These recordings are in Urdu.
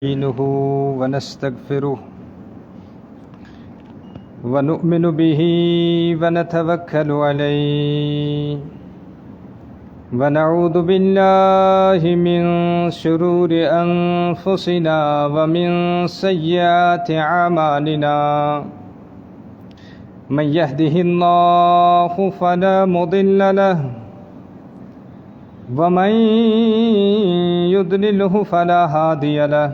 نستعينه ونستغفره ونؤمن به ونتوكل عليه ونعوذ بالله من شرور أنفسنا ومن سيئات أعمالنا من يهده الله فلا مضل له ومن يضلله فلا هادي له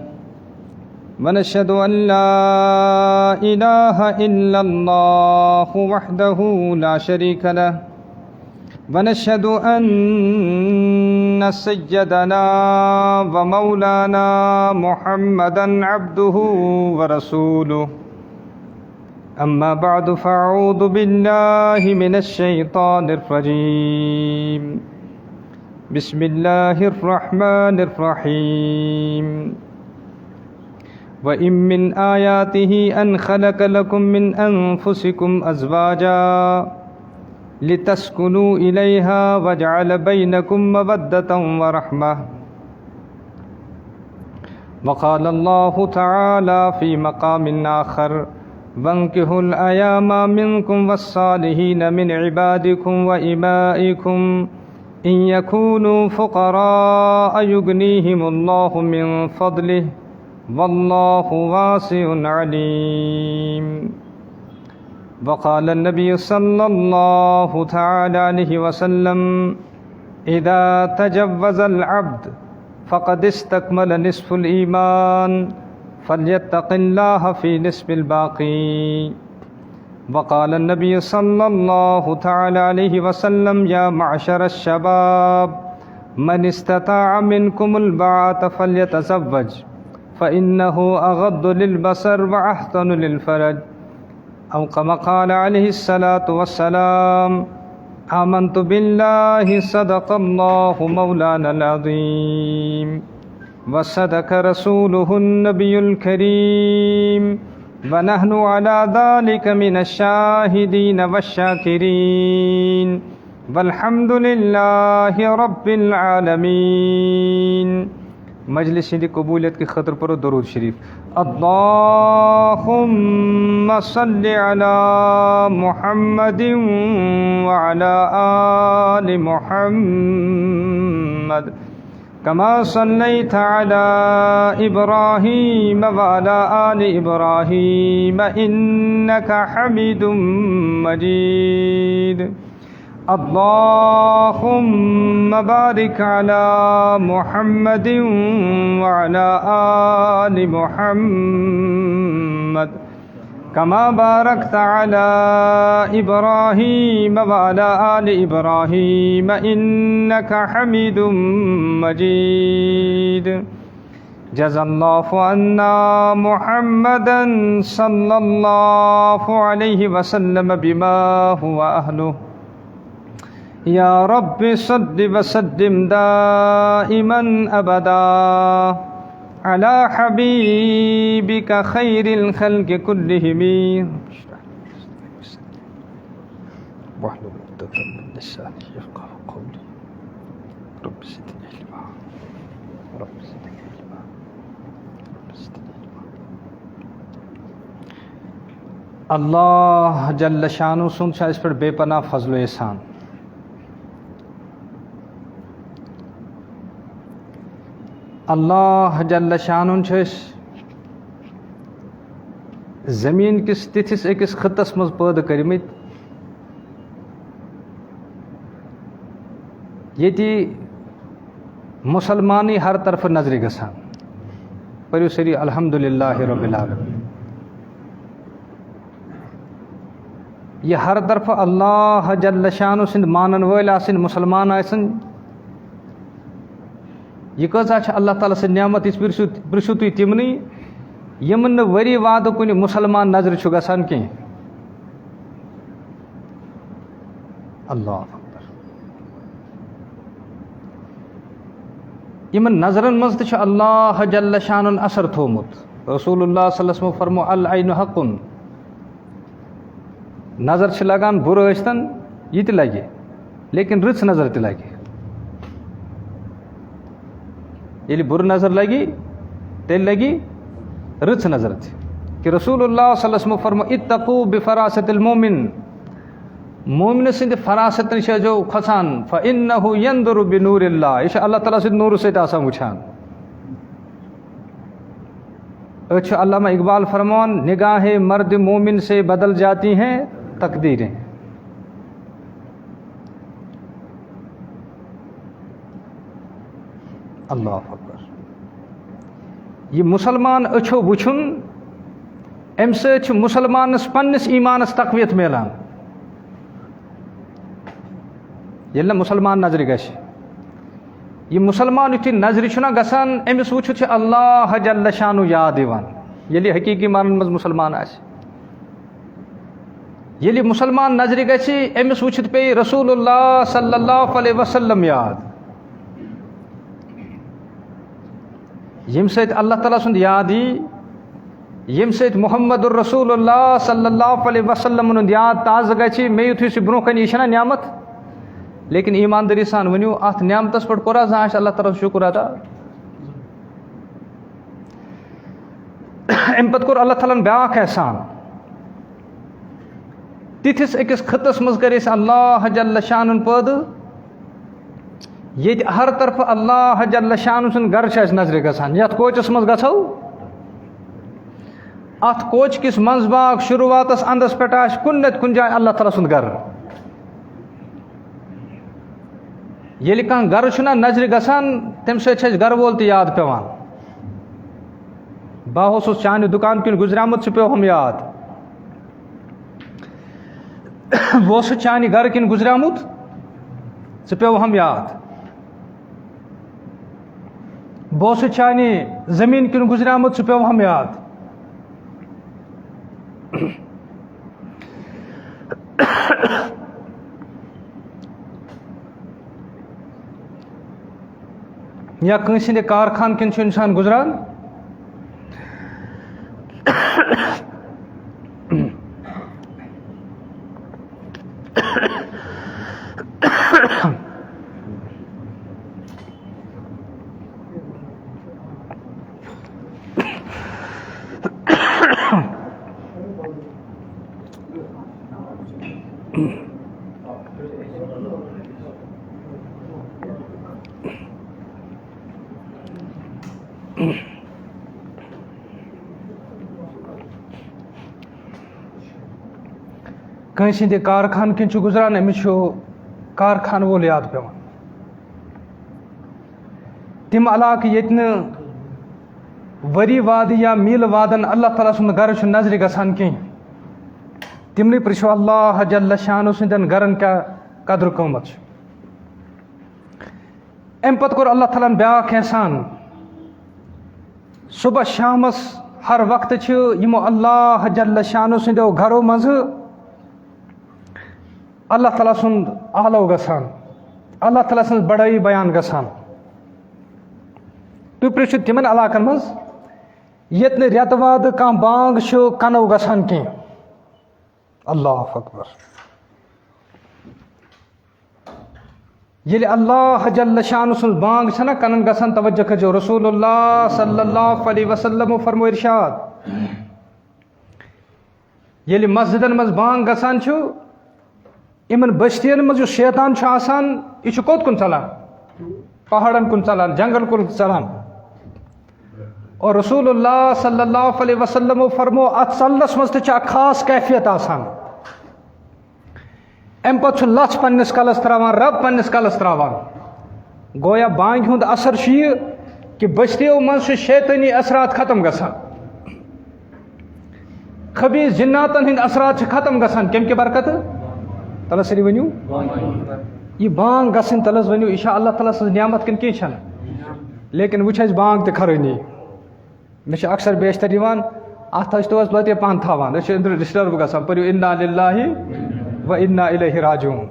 ونشهد أن لا إله إلا الله وحده لا شريك له ونشهد أن سيدنا ومولانا محمدا عبده ورسوله أما بعد فأعوذ بالله من الشيطان الرجيم بسم الله الرحمن الرحيم وإن من آياته أن خلق لكم من أنفسكم أزواجا لتسكنوا إليها وجعل بينكم مودة ورحمة وقال الله تعالى في مقام آخر وانكحوا الأيام منكم والصالحين من عبادكم وإمائكم إن يكونوا فقراء يغنيهم الله من فضله والله واسع عليم وقال النبي صلى الله تعالى عليه وسلم إذا تجوز العبد فقد استكمل نصف الإيمان فليتق الله في نصف الباقي وقال النبي صلى الله تعالى عليه وسلم يا معشر الشباب من استطاع منكم الباءة فليتزوج فإنه أغض للبصر وأحسن للفرج أو كما قال عليه الصلاة والسلام آمنت بالله صدق الله مولانا العظيم وصدق رسوله النبي الكريم ونحن على ذلك من الشاهدين والشاكرين والحمد لله رب العالمين. مجلس کی قبولیت کی خاطر پر درود شریف. اللهم صل على محمد وعلى آل محمد كما صليت على إبراهيم وعلى آل إبراهيم إنك حميد مجيد. اللهم بارك على محمد وعلى آل محمد كما باركت على إبراهيم وعلى آل إبراهيم إنك حميد مجيد. جزا الله عنا محمدا صلى الله عليه وسلم بما هو أهله. يا رب صل وسلم دائما أبدا على حبيبك خير الخلق كلهم. واحلل عقدة من لساني يفقهوا قولي. رب زدني علما رب زدني علما رب زدني علما. اللہ جل شانہ سن اس پر بے پناہ فضل و احسان. اللہ جل شانہ زمین کس تتھس اکس خطس مز پید کرمت یتی مسلمانی ہر طرف نظر گسان. پریو سری الحمدللہ رب العالمین. یہ ہر طرف اللہ جل شانہ سند مانن ول آسن مسلمان آسن. یہ کۭژاہ چھِ اللہ تعالیٰ سٕنٛز نعمت یہِ پرٛژھِو تُہۍ تِمنٕے یِمن نہٕ ؤری وادٕ کُنہِ مُسلمان نظرِ چھُ گژھان کینٛہہ. اللہ اکبر. یِمن نظرن منٛز تہِ چھُ اللہ جل شانن اثر تھوٚومُت. رسول اللہ صلی اللہ علیہ وسلم فرمو العین حقن. نظر چھِ لگان بُرٕ ٲسۍتن یہِ تہِ لگہِ لیکن رٕژ نظر تہِ لگہِ. ییٚلہِ بُرٕ نظر لگی تیل لگی رٕژ نظر تہِ کہ رسول اللہ صلی اللہ علیہ وسلم فرمو اتقو بفراست المومن مومن سٕنٛدِ فراست نِش ٲسۍزیو کھۄژان فإنه ينظر بنور اللہ یہِ چھُ اللہ تعالیٰ سٕنٛدِ نوٗرٕ سۭتۍ آسان وٕچھان. أسۍ چھُ علامہ اقبال فرمان نگاہ مرد مومن سے بدل جاتی ہیں تقدیریں. اللہ اکبر. یہ مسلمان أچھو وٕچھُن اَمہِ سۭتۍ چھُ مُسلمانَس پنٛنِس ایٖمانَس تقویت میلان. ییٚلہِ نہٕ مُسلمان نظرِ گژھِ یہِ مُسلمان یُتھُے نظرِ چھُنہ گژھان أمِس وٕچھِتھ چھُ اللہ جل شانُہ یاد یِوان ییٚلہِ یہِ حقیٖقی مانن منٛز مُسلمان آسہِ. ییٚلہِ یہِ مُسلمان نظرِ گژھِ أمِس وٕچھِتھ پیٚیہِ رسول اللہ صلی اللہ علیہ وسلم یاد ییٚمہِ سۭتۍ اللہ تعالیٰ سُنٛد یاد یی ییٚمہِ سۭتۍ محمد الرسول اللہ صلی اللہ علیہ وسلمن ہُنٛد یاد تازٕ گژھِ. مےٚ یُتھُے سُہ برونٛہہ کَنہِ یہِ چھَنہ نعمت لیکن ایٖماندٲری سان ؤنِو اَتھ نعمتَس پٮ۪ٹھ کوٚرا زانٛہہ اَسہِ اللہ تعالیٰ شُکُر ادا. اَمہِ پَتہٕ کوٚر اللہ تعالیٰ ہَن بیٛاکھ احسان. تِتھِس أکِس خٕطس منٛز کٔرۍ أسۍ اللہ جل شانُن پٲدٕ ییٚتہِ ہر طرفہٕ اللہ جل شانہٕ سُنٛد گرٕ چھُ اَسہِ نظرِ گژھان. یَتھ کوچَس منٛز گژھو اَتھ کوچہِ کِس منٛز باغ شُروعاتَس اَنٛدَس پٮ۪ٹھ آسہِ کُنہِ نَتہٕ کُنہِ جایہِ اللہ تعالیٰ سُنٛد گرٕ. ییٚلہِ کانٛہہ گرٕ چھُنہ نظرِ گژھان تَمہِ سۭتۍ چھِ اَسہِ گرٕ وول تہِ یاد پٮ۪وان. بہٕ اوسُس چانہِ دُکان کِنۍ گُزریومُت ژٕ پیوٚوُم یاد. بہٕ اوسُس چانہِ گرٕ کِنۍ گُزریومُت ژٕ پیوٚوُم یاد. بہٕ اوسُس چانہِ زٔمیٖن کِنۍ گُزریومُت ژٕ پیوٚوُم یاد. یا کٲنٛسہِ ہِنٛدِ کارخان کِنۍ چھُ اِنسان گُزران کٲنٛسہِ ہِنٛدِ کارخان کِنۍ چھُ گُزران أمِس چھُ کارخانہٕ وول یاد پٮ۪وان. تِم علاقہٕ ییٚتہِ نہٕ ؤری وادٕ یا میٖلہٕ وادَن اللہ تعالیٰ سُنٛد گرٕ چھُ نظرِ گژھان کینٛہہ تِمنٕے پرٛژھِو اللہ جل شانہٕ سٕنٛدٮ۪ن گرن کیٛاہ قدر قۭمت چھُ. اَمہِ پَتہٕ کوٚر اللہ تعالیٰ ہَن بیٛاکھ احسان. صُبحس شامَس ہر وقتہٕ چھِ یِمو اللہ جل شانہٕ سٕنٛدیو گرو منٛزٕ اللہ تعالیٰ سُنٛد آلو گژھان اللہ تعالیٰ سٕنٛز بڑٲیی بیان گژھان. تُہۍ پرٛژھِو تِمن علاقن منٛز ییٚتہِ نہٕ رٮ۪تہٕ وادٕ کانٛہہ بانٛگ چھُ کَنو گژھان کینٛہہ. اللہ اکبر. ییٚلہِ اللہ جل شانہٕ سٕنٛز بانٛگ چھَنہ کَنن گژھان توجہ کٔرۍزیو رسول اللہ صلی اللہ علیہ وسلمو فرمو ارشاد ییٚلہِ مسجدن منٛز بانٛگ گژھان چھُ یِمن بٔستِین منٛز یُس شیطان چھُ آسان یہِ چھُ کوٚت کُن ژَلان پہاڑن کُن ژَلان جنگل کُن ژَلان. اور رسول اللہ صلی اللہ علیہ وسلمو فرمو اَتھ ژَلنَس منٛز تہِ چھِ اکھ خاص کیفیت آسان. اَمہِ پَتہٕ چھُ لَژھ پنٛنِس کَلَس ترٛاوان رب پنٛنِس کَلَس ترٛاوان. گویا بانٛگہِ ہُنٛد اَثر چھُ یہِ کہِ بٔستِیو منٛز چھُ شیطٲنی اثرات ختم گژھان خبیٖث جِناتَن ہٕنٛدۍ اثرات چھِ ختم گژھان. کَمہِ کہِ برکتہٕ تَلہٕ سٲری ؤنِو یہِ بانٛگ گژھٕنۍ تَلہٕ حظ ؤنِو یہِ چھا اللہ تعالیٰ سٕنٛز نعمت کِنہٕ کینٛہہ چھَنہٕ. لیکن وٕچھ اَسہِ بانٛگ تہِ کھرٲنی. مےٚ چھِ اکثر بیشتر یِوان اَتھ ٲسۍتو حظ لَتے پَہَن تھاوان أسۍ چھِ أنٛدرٕ ڈِسٹٲرٕب گژھان پٔرِو اِنا لِلٰہِ و اِنا اِلیہِ راجعوٗن.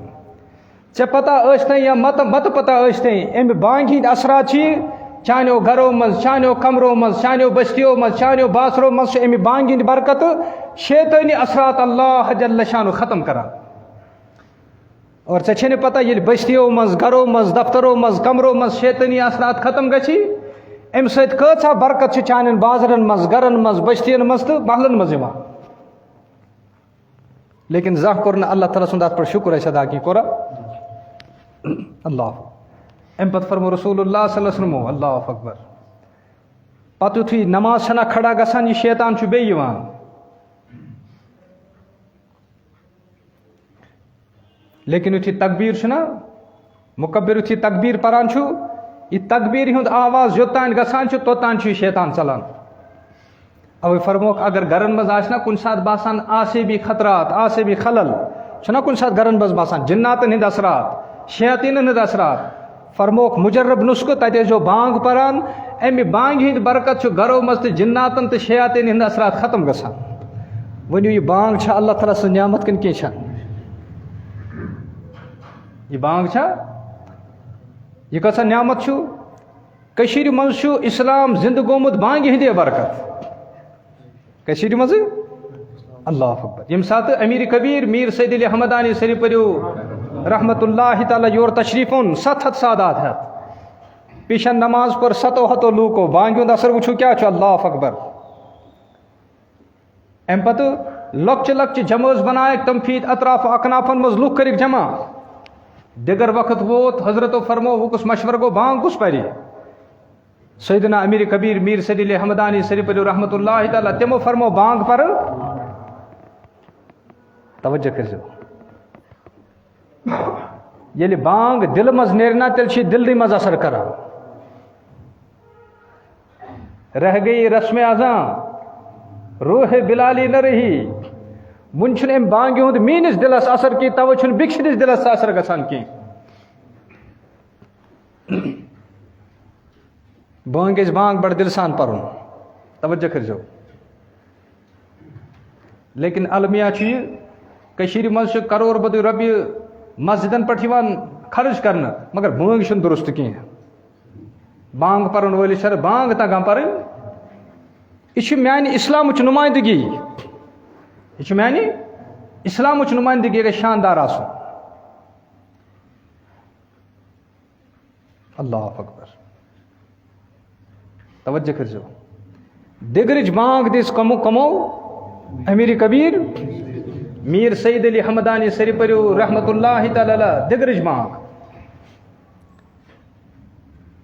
ژےٚ پتہ ٲسۍتَے یا متہٕ پتہ ٲسۍتَے اَمہِ بانٛگہِ ہِنٛدۍ اثرات چھِ یہِ چانیو گرو منٛز چانیو کمرو منٛز چانیو بٔستِیو منٛز چانیو بازرو منٛز چھِ اَمہِ بانٛگہِ ہِنٛدۍ برکتہٕ شیطٲنی اثرات اللہ جل شانہٕ ختم کران. اور ژےٚ چھے نہٕ پتہ ییٚلہِ بٔستِیو منٛز گرو منٛز دفترو منٛز کمرو منٛز شیطٲنی اثرات ختم گژھِ امہِ سۭتۍ کۭژاہ برکت چھِ چانٮ۪ن بازرن منٛز گرن منٛز بٔستِین منٛز تہٕ محلن منٛز یِوان. لیکن زانٛہہ کوٚر نہٕ اللہ تعالیٰ سُنٛد اَتھ پٮ۪ٹھ شُکر اَسہِ ادا کینٛہہ کوٚرا اللہ. اَمہِ پتہٕ فرمو رسول اللہ صلی اللہ علیہ وسلمو اللہ اکبر. پتہٕ یُتھُے نماز چھَنا کھڑا گژھان یہِ شیطان چھُ بیٚیہِ یِوان. لیکن یُتھُے تقبیٖر چھُنا مُقبر یُتھُے تقبیٖر پران چھُ یہِ تقبیٖرِ ہُنٛد آواز یوٚتانۍ گژھان چھُ توٚتانۍ چھُ یہِ شیطان ژلان. اوے فرموکھ اگر گرن منٛز آسہِ نا کُنہِ ساتہٕ باسان آسٲبی خطرات آسٲبی خلل چھُنا کُنہِ ساتہٕ گرن منٛز باسان جِناتن ہٕنٛدۍ اثرات شیاطیٖنن ہٕنٛدۍ اثرات فرموکھ مُجرب نُسخہٕ تتہِ ٲسۍزیو بانٛگ پران امہِ بانٛگہِ ہٕنٛدۍ برکت چھُ گرو منٛز تہٕ جِناتن تہٕ شیاطیٖن ہٕنٛدۍ اثرات ختم گژھان. ؤنِو یہِ بانٛگ چھا اللہ تعالیٰ سٕنٛز نعمت کِنہٕ کینٛہہ چھا؟ یہِ بانٛگ چھا یہِ کۭژاہ نعمت چھُ؟ کٔشیٖرِ منٛز چھُ اِسلام زِندٕ گوٚمُت بانٛگہِ ہِنٛدے برکت. کٔشیٖرِ منٛزٕے اللہ اکبر. ییٚمہِ ساتہٕ امیٖر کبیٖر میٖر سید علی احمدانی سٔری پٔرِو رحمتہ اللہ تعالیٰ یور تشریٖف اوٚن 700 سادات ہٮ۪تھ پیشن نماز پٔر 700 لوٗکو بانٛگہِ ہُنٛد اثر وٕچھو کیٛاہ چھُ اللہ اکبر. اَمہِ پتہٕ لۄکچہِ لۄکچہِ جمٲژ بنایکھ تِم پھیٖتۍ اطراف اکنافن منٛز لُکھ کٔرِکھ جمع. دِگر وقت ووت حضرتو فرمو وۄنۍ کُس مشور گوٚو بانٛگ کُس پرِ؟ سیدنا امیٖر کبیٖر میٖر سید علی احمدانی سٔری پٔرِو رحمتہ اللہ تعالیٰ تِمو فرمو بانٛگ پرٕ. توجہ کٔرۍزیو ییٚلہِ بانٛگ دِلہٕ منٛز نیرِ نا تیٚلہِ چھِ یہِ دِلنٕے منٛز اثر کران. رہ گئی رسم اذاں روح بلالی نہ رہی. وُنہِ چھُنہٕ اَمہِ بانٛگہِ ہُنٛد میٛٲنِس دِلس اثر کینٛہہ توے چھُنہٕ بیٚکہِ سٕنٛدِس دِلس اثر گژھان کینٛہہ. بانٛگ گژھِ بانٛگ بڑٕ دِلہٕ سان پرُن توجہ کٔرۍزیو. لیکن المیہ چھُ یہِ کٔشیٖرِ منٛز چھُ کرور بٔدی رۄپیہِ مسجدن پٮ۪ٹھ یِوان خرٕچ کرنہٕ مگر بانٛگ چھُنہٕ درست کینٛہہ. بانٛگ پرن وٲلِس چھنہٕ بانٛگ تگان پرٕنۍ. یہِ چھُ میانہِ اِسلامٕچ نُمٲیندگی یہِ چھُ میانہِ اِسلامٕچ نُمٲیندگی گژھِ شاندار آسُن. اللہ اکبر. توجہ کٔرۍزیو دِگرٕچ بانٛگ دِژ کمو امیٖر کبیٖر میٖر سید علی احمدانی سٔری پٔرِو رحمتہ اللہ تعالیٰ دِگرٕچ بانٛگ.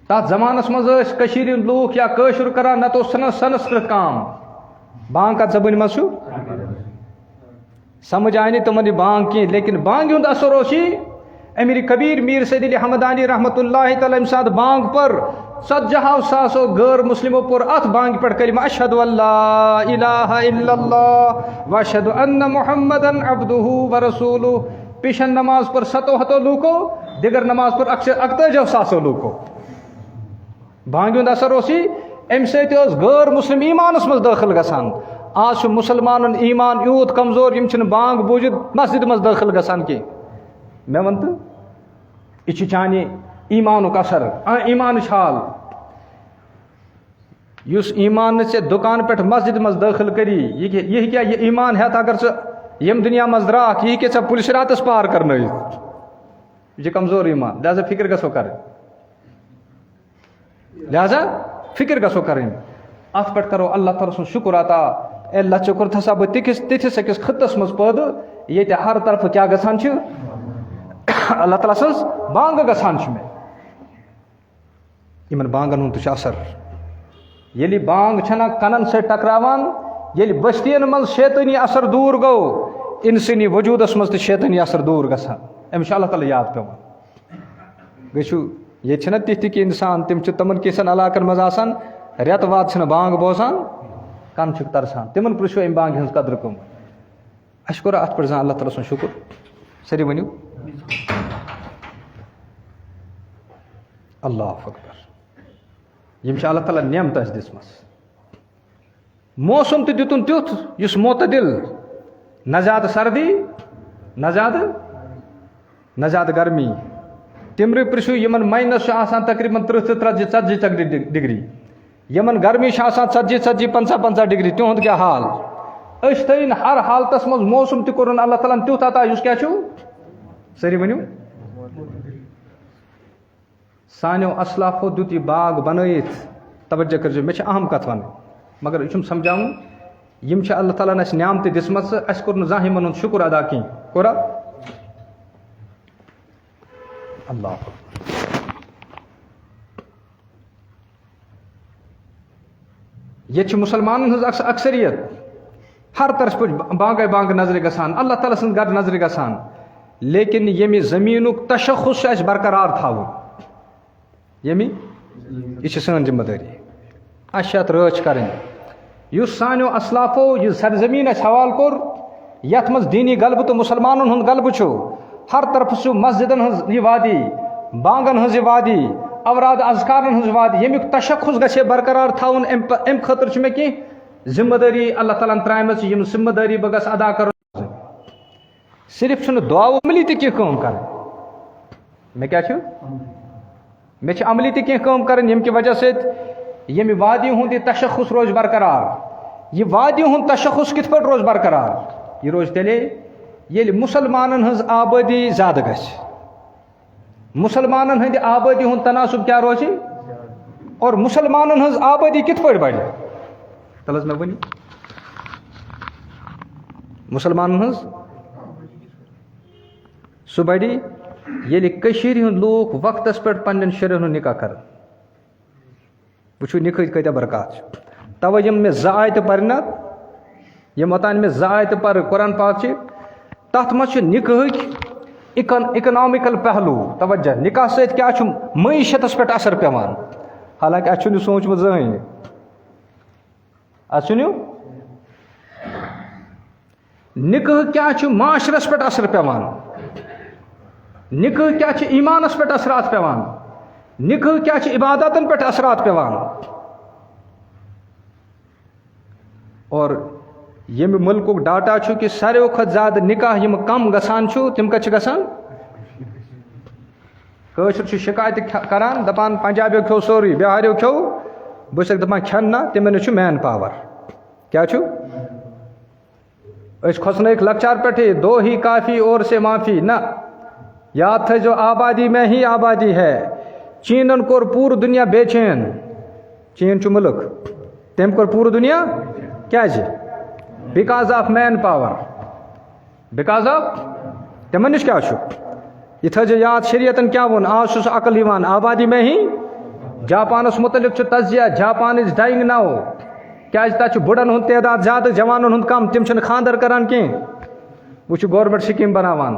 تتھ زمانس منٛز ٲسۍ کٔشیٖرِ ہٕنٛدۍ لوٗکھ یا کٲشُر کران نتہٕ اوس سنسکرت کام. بانٛگ کتھ زبٲنۍ منٛز چھُ سمجھ آیہِ نہٕ تِمن یہِ بانٛگ کینٛہہ لیکن بانٛگہِ ہُنٛد اثر اوس یہِ امیٖر کبیٖر میٖر سید علی احمدانی رحمتہ اللہ تعالیٰ ییٚمہِ ساتہٕ بانٛگ پٔر 40 ساسو غٲر مسلمو پوٚر اتھ بانٛگہِ پٮ۪ٹھ کلمہ اشہدُ اللہ الہ الا اللہ واشہدُ ان محمدن عبدہ ورسولہ. پیشن نماز پٔر 700 لوٗکو دِگر نماز پٔر 41 ساسو لوٗکو. بانٛگہِ ہُنٛد اثر اوس یہِ اَمہِ سۭتۍ ٲس غٲر مسلم ایٖمانس منٛز دٲخل گژھان. آز چھُ مُسلمانن ایٖمان یوٗت کمزور یِم چھِنہٕ بانٛگ بوٗزِتھ مسجد منٛز دٲخل گژھان کینٛہہ. مےٚ وَن تہٕ یہِ چھُ چانہِ ایٖمانُک اثر ایٖمانٕچ حال. یُس ایٖمان نہٕ ژےٚ دُکان پٮ۪ٹھ مسجد منٛز دٲخل کری یہِ ہیٚکیٛاہ یہِ ایٖمان ہٮ۪تھ اگر ژٕ ییٚمہِ دُنیا منٛز درٛاکھ یہِ ہیٚکیٛاہ ژےٚ پُلسہِ راتس پار کرنٲیِتھ. یہِ چھُ کمزور ایٖمان لہذا فِکر گژھو کرٕنۍ فِکر گژھو کَرٕنۍ. اَتھ پٮ۪ٹھ کرو اللہ تعالیٰ سُنٛد شُکر عطا. اے اللہ ژےٚ کوٚرتھ ہسا بہٕ تِتھِس أکِس خٕطس منٛز پٲدٕ ییٚتہِ ہر طرفہٕ کیٛاہ گژھان چھِ اللہ تعالیٰ سٕنٛز بانٛگہٕ گژھان چھُ مےٚ. یِمن بانٛگن ہُنٛد تہِ چھُ اثر. ییٚلہِ یہِ بانٛگ چھَنا کَنن سۭتۍ ٹکراوان ییٚلہِ بٔستِین منٛز شیطٲنی اثر دوٗر گوٚو اِنسٲنی وجوٗدس منٛز تہِ شیطٲنی اثر دوٗر گژھان. أمِس چھُ اللہ تعالیٰ یاد پیٚوان. گٔژھِو ییٚتہِ چھِنہ تِتھۍ تہِ کینٛہہ اِنسان تِم چھِ تِمن کینٛژن علاقن منٛز آسان رٮ۪تہٕ واد چھِنہٕ بانٛگ بوزان کَن چھُکھ ترسان. تِمن پرٛژھو اَمہِ بانٛگہِ ہٕنٛز قدر کٕم. اَسہِ کوٚر اَتھ پٮ۪ٹھ زانٛہہ اللہ تعالیٰ سُنٛد شُکر. سٲری ؤنِو اللہ اکبر. یِم چھِ اللہ تعالیٰ نعمت اَسہِ دِژمٕژ. موسم تہِ دِتُن تیُتھ یُس معتدل نہ زیادٕ سردی نہ زیادٕ گرمی. تِمرٕ پرٛژھِو یِمن ماینس چھُ آسان تقریٖباً 30 ژتجی ڈگری یِمن گرمی چھِ آسان 40 ڈگری تِہُنٛد کیٛاہ حال. أسۍ تھٲیِن ہر حالتس منٛز موسم تہِ کوٚرُن اللہ تعالیٰ ہن تیُتھ عطا یُس کیٛاہ چھُ سٲری ؤنِو سانیو اسلافو دیُت یہِ باغ بنٲیِتھ توجہ کرزیو مےٚ چھِ اہم کتھ وَنٕنۍ مگر یہِ چھُم سمجھاوُن یِم چھِ اللہ تعالیٰ ہن اَسہِ نعمتہٕ دِژمژٕ اَسہِ کوٚر نہٕ زانٛہہ یِمن ہُنٛد شُکر ادا کِہیٖنۍ کوٚرا اللہ ییٚتہِ چھِ مُسلمانن ہٕنٛز اکثریت ہر طرفہٕ پٲٹھۍ بانٛگے بانٛگہٕ نظرِ گژھان اللہ تعالیٰ سٕنٛز گرٕ نظرِ گژھان لیکن ییٚمہِ زٔمیٖنُک تشخص چھُ اَسہِ برقرار تھاوُن ییٚمہِ یہِ چھِ سٲنۍ ذمہٕ دٲری اَسہِ چھِ اَتھ رٲچھ کَرٕنۍ یُس سانیو اسلافو یہِ سرزمیٖن اَسہِ حوالہٕ کوٚر یَتھ منٛز دیٖنی غلبہٕ تہٕ مُسلمانن ہُنٛد غلبہٕ چھُ ہر طرفہٕ چھُ مسجدن ہٕنٛز یہِ وادی بانٛگن ہٕنٛز یہِ وادی اوراد اذکارن ہٕنٛز وادی ییٚمیُک تشخص گژھِ ہے برقرار تھاوُن اَمہِ خٲطرٕ چھُ مےٚ کینٛہہ ذمہٕ دٲری اللہ تعالیٰ ہن ترٛامٕژ یِم ذمہٕ دٲری بہٕ گژھٕ ادا کَرُن صرف چھُنہٕ دعاو عملی تہِ کینٛہہ کٲم کَرٕنۍ مےٚ کیٛاہ چھُ مےٚ چھِ عملی تہِ کینٛہہ کٲم کَرٕنۍ ییٚمہِ کہِ وجہ سۭتۍ ییٚمہِ وادی ہُنٛد یہِ تشخص روزِ برقرار یہِ وادی ہُنٛد تشخص کِتھ پٲٹھۍ روزِ برقرار یہِ روزِ تیٚلے ییٚلہِ مُسلمانن ہٕنٛز آبٲدی زیادٕ گژھِ مُسلمانن ہٕنٛدِ آبٲدی ہُنٛد تناسب کیٛاہ روزِ اور مُسلمانن ہٕنٛز آبٲدی کِتھ پٲٹھۍ بڑِ تل حظ مےٚ ؤنِو مُسلمانن ہٕنٛز سُہ بڑِ ییٚلہِ کٔشیٖرِ ہٕنٛدۍ لوٗکھ وقتس پٮ۪ٹھ پننٮ۪ن شُرٮ۪ن ہُنٛد نکاح کرن وٕچھو نِکاحٕچ کۭتیاہ برکات چھِ تَوَے یِم مےٚ زٕ آیتہٕ پَرِ نہ یِم اوٚتانۍ مےٚ زٕ آیتہٕ پَرٕ قرآن پاک چھِ تَتھ منٛز چھِ نِکاحٕکۍ اِکنامِکل پہلوٗ توجہ نِکاح سۭتۍ کیٛاہ چھُ معیشتس پٮ۪ٹھ اثر پیٚوان حالانکہِ اَسہِ چھُنہٕ یہِ سوٗنٛچمُت زٕہٕنۍ اَسہِ چھُنہٕ نِکاح کیٛاہ چھُ معاشرس پٮ۪ٹھ اثر پیٚوان نِکاح کیٛاہ چھِ ایٖمانس پٮ۪ٹھ اثرات پیٚوان نِکاح کیٛاہ چھِ عبادتن پٮ۪ٹھ اثرات پیٚوان اور ییٚمہِ مُلکُک ڈاٹا چھُ کہِ ساروِیو کھۄتہٕ زیادٕ نِکاح یِم کم گژھان چھُ تِم کَتہِ چھِ گژھان کٲشُر چھُ شِکایتہِ کران دپان پنجابیو کھیوٚو سورُے بِہاریو کھیوٚو بہٕ چھَکھ دپان کھٮ۪ن نہ تِمن چھُ مین پاور کیٛاہ چھُ أسۍ کھۄژنٲیِکھ لۄکچار پٮ۪ٹھٕے دو ہی کافی اور سے معافی نہ یاد تھٲیزیو آبادی میں ہی آبادی ہے چیٖنن کوٚر پوٗرٕ دُنیا بے چین چیٖن چھُ مُلک تٔمۍ کوٚر پوٗرٕ دُنیا کیٛازِ because of man power because of تِمن نِش کیٛاہ چھُ یہِ تھٲیزیو یاد شریعتن کیٛاہ ووٚن آز چھُ سُہ عقل یِوان آبادی میں ہی جاپانس متعلق چھُ تجزیہ جاپان اِز ڈایِنٛگ ناو کیٛازِ تَتہِ چھُ بُڑن ہُنٛد تعداد زیادٕ جوانن ہُنٛد کم تِم چھِنہٕ خانٛدر کران کینٛہہ وۄنۍ چھُ گورمینٹ سکیٖم بناوان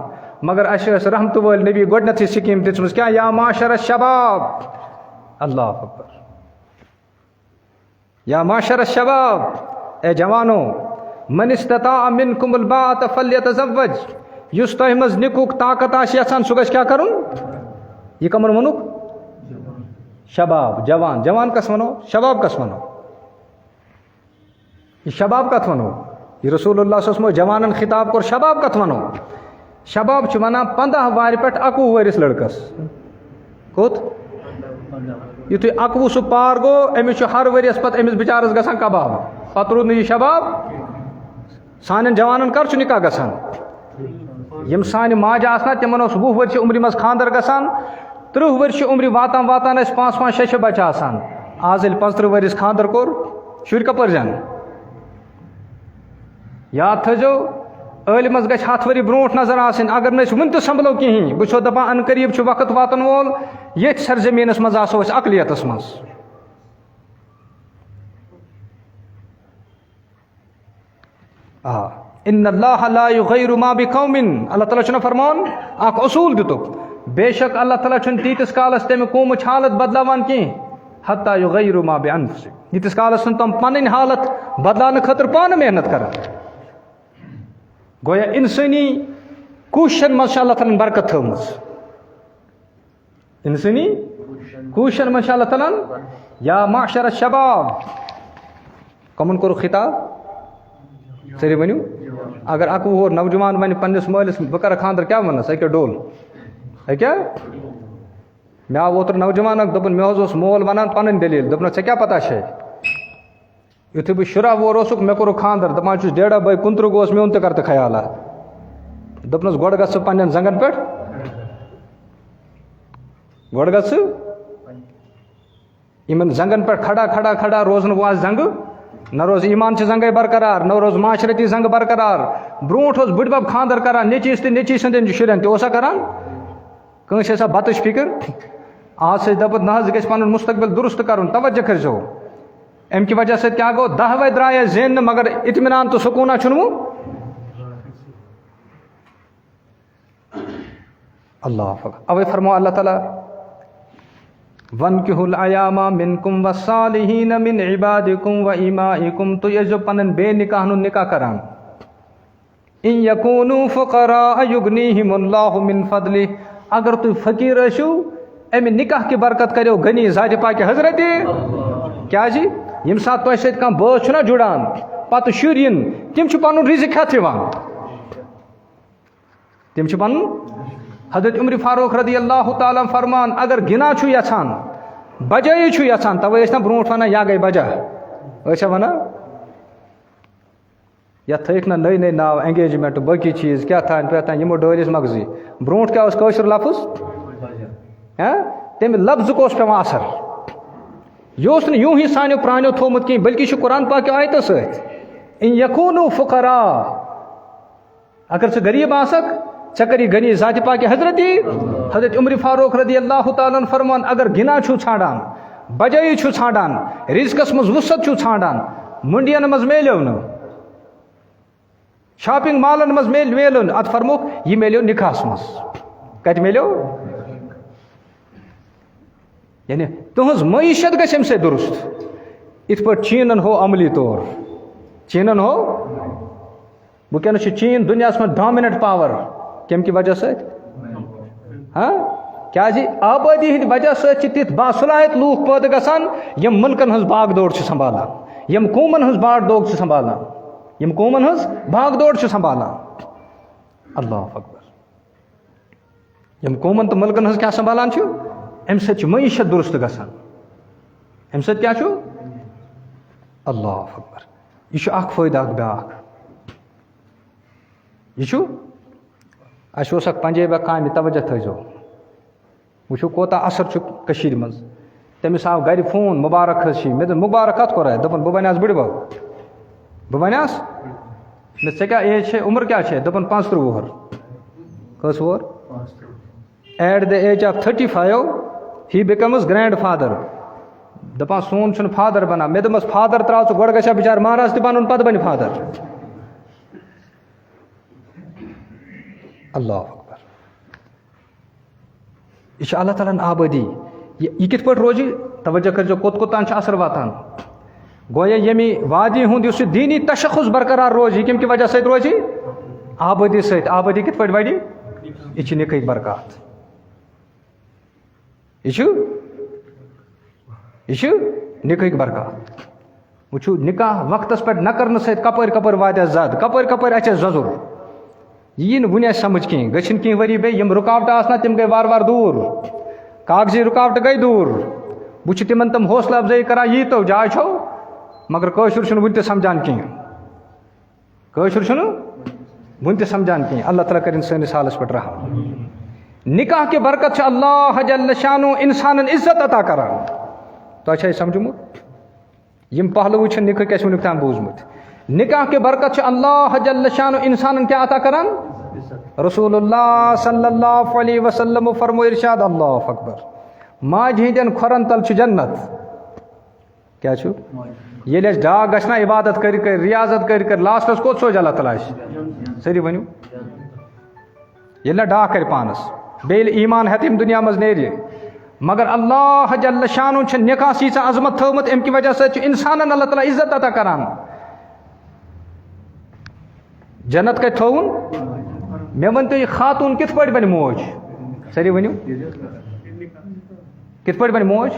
مگر اَسہِ ٲس رحمتہٕ وٲلۍ نبی گۄڈنیٚتھٕے سکیٖم دِژمٕژ کیٛاہ یا معاشر شباب اللہ اکبر یا معاشر شباب اے جوانو من استطاع منکم الباءۃ فلیتزوج یُس تۄہہِ منٛز نِکُک طاقت آسہِ یژھان سُہ گژھِ کیٛاہ کرُن یہِ کمن ووٚنُکھ شباب جوان جوان کس وَنو شباب کس وَنو یہِ شباب کتھ وَنو یہِ رسول اللہ صلی اللہ علیہ وسلم جوانن خطاب کوٚر شباب کتھ وَنو شباب چھُ وَنان 15 وارِ پٮ۪ٹھ 21 وٲرِس لٔڑکس کوٚت یُتھُے 21 سُہ پار گوٚو أمِس چھُ ہر ؤرِیَس پتہٕ أمِس بِچارس گژھان کباب پتہٕ روٗد نہٕ یہِ شباب سانٮ۪ن جوانن کر چھُ نکاح گژھان یِم سانہِ ماجہِ آسان تِمن اوس 20 ؤرشہِ عمرِ منٛز خانٛدر گژھان 30 ؤرشہِ عمرِ واتان واتان ٲسۍ 5 6 بچہٕ آسان آز ییٚلہِ 35 ؤرِس خانٛدر کوٚر شُرۍ کپٲرۍ زینہٕ یاد تھٲیزیو عٲلمس گژھِ 100 ؤری برونٛٹھ نظر آسٕنۍ اگر نہٕ أسۍ وُنہِ تہِ سنبھلو کِہیٖنۍ بہٕ چھُسو دپان ان قریٖب چھُ وقت واتن وول ییٚتھۍ سرزمیٖنس منٛز آسو أسۍ اقلیتس منٛز آ ان اللہ لا یغیرُ ما بقوم اللہ تعالیٰ چھُنہ فرمان اکھ اصوٗل دِتُکھ بے شک اللہ تعالیٰ چھُنہٕ تیٖتِس کالس تمہِ قومٕچ حالت بدلاوان کینٛہہ حتیٰ یغیرُ ما بانفسہم ییٖتِس کالس نہٕ تِم پنٕنۍ حالت بدلاونہٕ خٲطرٕ پانہٕ محنت کران گویا انسٲنی کوٗششن منٛز چھِ اللہ تعالیٰ ہن برکت تھٲومٕژ انسٲنی کوٗششن منٛز چھِ اللہ تعالیٰ ہن یا معاشر شباب کمن کوٚرُکھ خطاب سٲری ؤنِو اگر 21 وُہُر نوجوان وَنہِ پننِس مٲلِس بہٕ کرٕ خانٛدر کیٛاہ وَنس أکیاہ ڈول أکیاہ مےٚ آو اوترٕ نوجوان اکھ دوٚپُن مےٚ حظ اوس مول وَنان پنٕنۍ دٔلیٖل دوٚپنس ژےٚ کیٛاہ پتہ چھے یُتھُے بہٕ 17 وُہُر اوسُکھ مےٚ کوٚرُکھ خانٛدر دپان چھُس 1.5 بٲے 29 گوس میون تہِ کر تہٕ خیالا دوٚپنس گۄڈٕ گژھ ژٕ پننٮ۪ن زنٛگن پٮ۪ٹھ گۄڈٕ گژھ ژٕ ان زنگن پہ کھڑا کھڑا کھڑا روزن واز زنگ نہ روز ایمان چہ زنگے برقرار نہ روز معاشرتی زنگ برقرار برونٹ اوس بڑ بب خاندر کران نیچیس تہ نیچی سندین شرین تہ اوسا کران کنس ایسا بتش فکر آج سے دپت نہ گژھِ پنن مستقبل درست کرن توجہ کرزو ام کی وجہ سے کیا گو 10 وے درائے زین مگر اطمینان تو سکونہ چھنو اللہ فکر اوے فرمو اللہ تعالی وَانْكِحُوا الْأَيَامَ مِنْكُمْ وَالصَّالِحِينَ مِنْ عِبَادِكُمْ وَإِمَائِكُمْ تو یہ جو پنن بے نکاح نو نکاح کران ان یکونوا فقراء یغنیہم اللہ من فضلہ اگر تو فقیر ٲسِو امہ نکاح کی برکت کریو غنی ذات پاک حضرت کیا جی یم سات تو سۭتۍ کانٛہہ بٲژ چھُنہ جُڑان پتہٕ شُرۍ یِن تِم چھِ پنُن رزق ہٮ۪تھ یِوان تِم چھِ پنُن حضرت عمر فاروق رضی اللہ تعالیٰ فرمان اگر گنا چھُ یژھان بجٲیی چھُ یژھان توے ٲسۍ نا برونٛٹھ ونان یا گٔے بجا ٲسیا ونان یتھ تھٲیِکھ نا نٔے نٔے ناو انگیجمنٹ باقی چیز کیٛاہ تھان پرٛٮ۪تھ تانۍ یِمو ڈٲلِس مغزی برونٛٹھ کیٛاہ اوس کٲشُر لفظ تمہِ لفظُک اوس پٮ۪وان اثر یہِ اوس نہٕ یوٗں ہی سانیو پرٛانیو تھوٚومُت کِہیٖنۍ بٔلکہِ چھُ قرآن پاکیو آیتو سۭتۍ اِن یکوٗنوٗ فُقرا اگر ژٕ غریٖب آسکھ ژےٚ کری غنی ذاتِ پاکہِ حضرتی حضرت عمر فاروق رضی اللہ تعالیٰ ہن فرمان اگر گنا چھُو ژھانڈان بجٲیی چھُو ژھانڈان رزقس منٛز وُسعت چھُو ژھانڈان مٔنڈین منٛز میلیو نہٕ شاپنگ مالن منٛز میلیو نہٕ اتھ فرموکھ یہِ میلیو نکاحس منٛز کتہِ میلیو یعنی تُہنٛز معیشت گژھِ امہِ سۭتۍ درست یِتھ پٲٹھۍ چیٖنن ہو عملی طور چیٖنن ہو وٕنکٮ۪نس چھُ چیٖن دُنیاہس منٛز ڈامِننٹ پاور کمہِ کہِ وجہ سۭتۍ کیازِ آبٲدی ہٕنٛدِ وجہ سۭتۍ چھِ تِتھۍ باصلاحیت لوٗکھ پٲدٕ گژھان یِم مُلکن ہٕنٛز باغ دوڑ چھِ سنبھالان یِم قومن ہٕنٛز باغ دوڑ چھِ سنبھالان یِم قومن ہٕنٛز باغ دوڑ چھِ سنبھالان اللہ اکبر یِم قومن تہٕ مُلکن ہٕنٛز کیٛاہ سنبھالان چھِ امہِ سۭتۍ چھِ معیشت درست گژھان امہِ سۭتۍ کیٛاہ چھُ اللہ اکبر یہِ چھُ اکھ فٲیدٕ اکھ بیٛاکھ یہِ چھُ اَسہِ اوس اکھ پنجٲبۍ اکھ کامہِ توجہ تھٲیزیو وٕچھو کوتاہ اثر چھُ کٔشیٖرِ منٛز تٔمِس آو گرِ فون مُبارک حظ چھِ مےٚ دوٚپ مُبارک کتھ کوٚر دوٚپُن بہٕ بنیٛاس بٕڈِبب بہٕ بنیٛاس مےٚ ژےٚ کیٛاہ ایج چھے عُمر کیٛاہ چھے دوٚپُن 35 وُہُر کٔژ وُہر at the age of 35 he becomes grand father دپان سون چھُنہٕ فادر بنان مےٚ دوٚپمس فادر ترٛاو ژٕ گۄڈٕ گژھِ ہا بِچارٕ مہراز تہِ بنُن پتہٕ بنہِ فادر اللہ اکبر یہ چھِ اللہ تعالیٰ ہن آبٲدی یہ کِتھ پٲٹھۍ روزِ توجہ کٔرۍزیو کوٚت کوٚتام چھُ اثر واتان گویا ییٚمہِ وادی ہُنٛد یُس یہِ دیٖنی تشخص برقرار روزِ یہِ کَمہِ کہِ وجہ سۭتۍ روزِ آبٲدی سۭتۍ آبٲدی کِتھ پٲٹھۍ بڑِ یہِ چھِ نِکٕے برکات یہ چھُ نِکٕے برکات وٕچھو نکاح وقتس پٮ۪ٹھ نہ کرنہٕ سۭتۍ کپٲرۍ کپٲرۍ واتہِ اَسہِ زد کپٲرۍ کپٲرۍ اَسہِ زۄزُر یہِ یی نہٕ وُنہِ اَسہِ سمجھ کِہیٖنۍ گٔژھِنۍ کینٛہہ ؤری بیٚیہِ یِم رُکاوٹہٕ آسنا تِم گٔے وارٕ وارٕ دوٗر کاغذی رُکاوٹہٕ گٔے دوٗر بہٕ چھُ تِمن تِم حوصلہٕ افضٲیی کران یی تو جاے چھو مگر کٲشُر چھُنہٕ وُنہِ تہِ سمجھان کِہیٖنۍ کٲشُر چھُنہٕ وُنہِ تہِ سمجھان کِہیٖنۍ اللہ تعالیٰ کٔرِنۍ سٲنِس حالس پٮ۪ٹھ رحم نکاح کہِ برکت چھِ اللہ جل شانو اِنسانن عزت عطا کران تۄہہِ چھا یہِ سمجھمُت یِم پہلوٗ چھِنہٕ نِکٕحٕکۍ اَسہِ وٕنیُک تام بوٗزمٕتۍ نکاح کہِ برکت چھِ اللہ جل شانو اِنسانن کیٛاہ عطا کران رسول اللہ صلی اللہ علیہ وسلم فرمو ارشاد اللہ اکبر ماجہِ ہٕنٛدٮ۪ن کھۄرن تل چھُ جنت کیٛاہ چھُ ییٚلہِ اَسہِ ڈاک گژھِ نا عبادت کٔرۍ کٔرۍ ریاضت کٔرۍ کٔرۍ لاسٹس کوٚت سوزِ اللہ تعالیٰ اَسہِ سٲری ؤنِو ییٚلہِ نہ ڈاک کرِ پانس بیٚیہِ ییٚلہِ ایٖمان ہٮ۪تھ ییٚمہِ دُنیا منٛز نیرِ مگر اللہ جل شانو چھِ نکاحس ییٖژاہ عظمت تھٲومٕژ اَمہِ کہِ وجہ سۭتۍ چھُ اِنسانن اللہ تعالیٰ عزت عطا کران جنت کتہِ تھووُن مےٚ ؤنۍتو یہِ خاتوٗن کِتھ پٲٹھۍ بنہِ موج سٲری ؤنِو کِتھ پٲٹھۍ بنہِ موج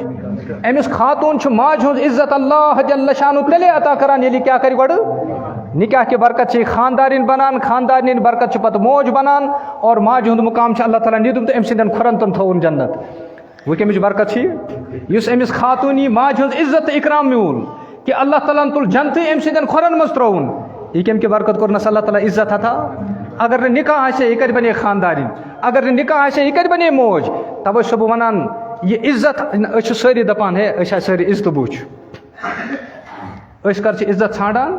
أمِس خاتوٗن چھُ ماجہِ ہُنٛد عزت اللہ جل شانو تیٚلے عطا کران ییٚلہِ یہِ کیٛاہ کرِ گۄڈٕ نکاح کہِ برکت چھِ یہِ خاندارِنۍ بنان خاندارنہِ ہِنٛدِ برکت چھِ پتہٕ موج بنان اور ماجہِ ہُنٛد مقام چھُ اللہ تعالیٰ نیٖدُم تہٕ أمۍ سٕنٛدٮ۪ن کھۄرن تن تھووُن جنت وۄنۍ کَمِچ برکت چھِ یہِ یُس أمِس خاتوٗن یی ماجہِ ہُنٛد عزت تہٕ اِکرام میوٗل کہِ اللہ تعالیٰ ہن تُل جنتٕے أمۍ سٕنٛدٮ۪ن کھۄرن منٛز ترٛووُن یہِ کَمہِ کہِ برکت کوٚرنس اللہ تعالیٰ عزت عطا اگر نہٕ نکاح آسہِ ہے یہِ کتہِ بنے خاندارِنۍ اگر نہٕ نکاح آسہِ ہے یہِ کتہِ بنے موج توے چھُسو بہٕ ونان یہ عزت ساری دپان ہے ساری عزت بوچھ کر عزت ژھانڈان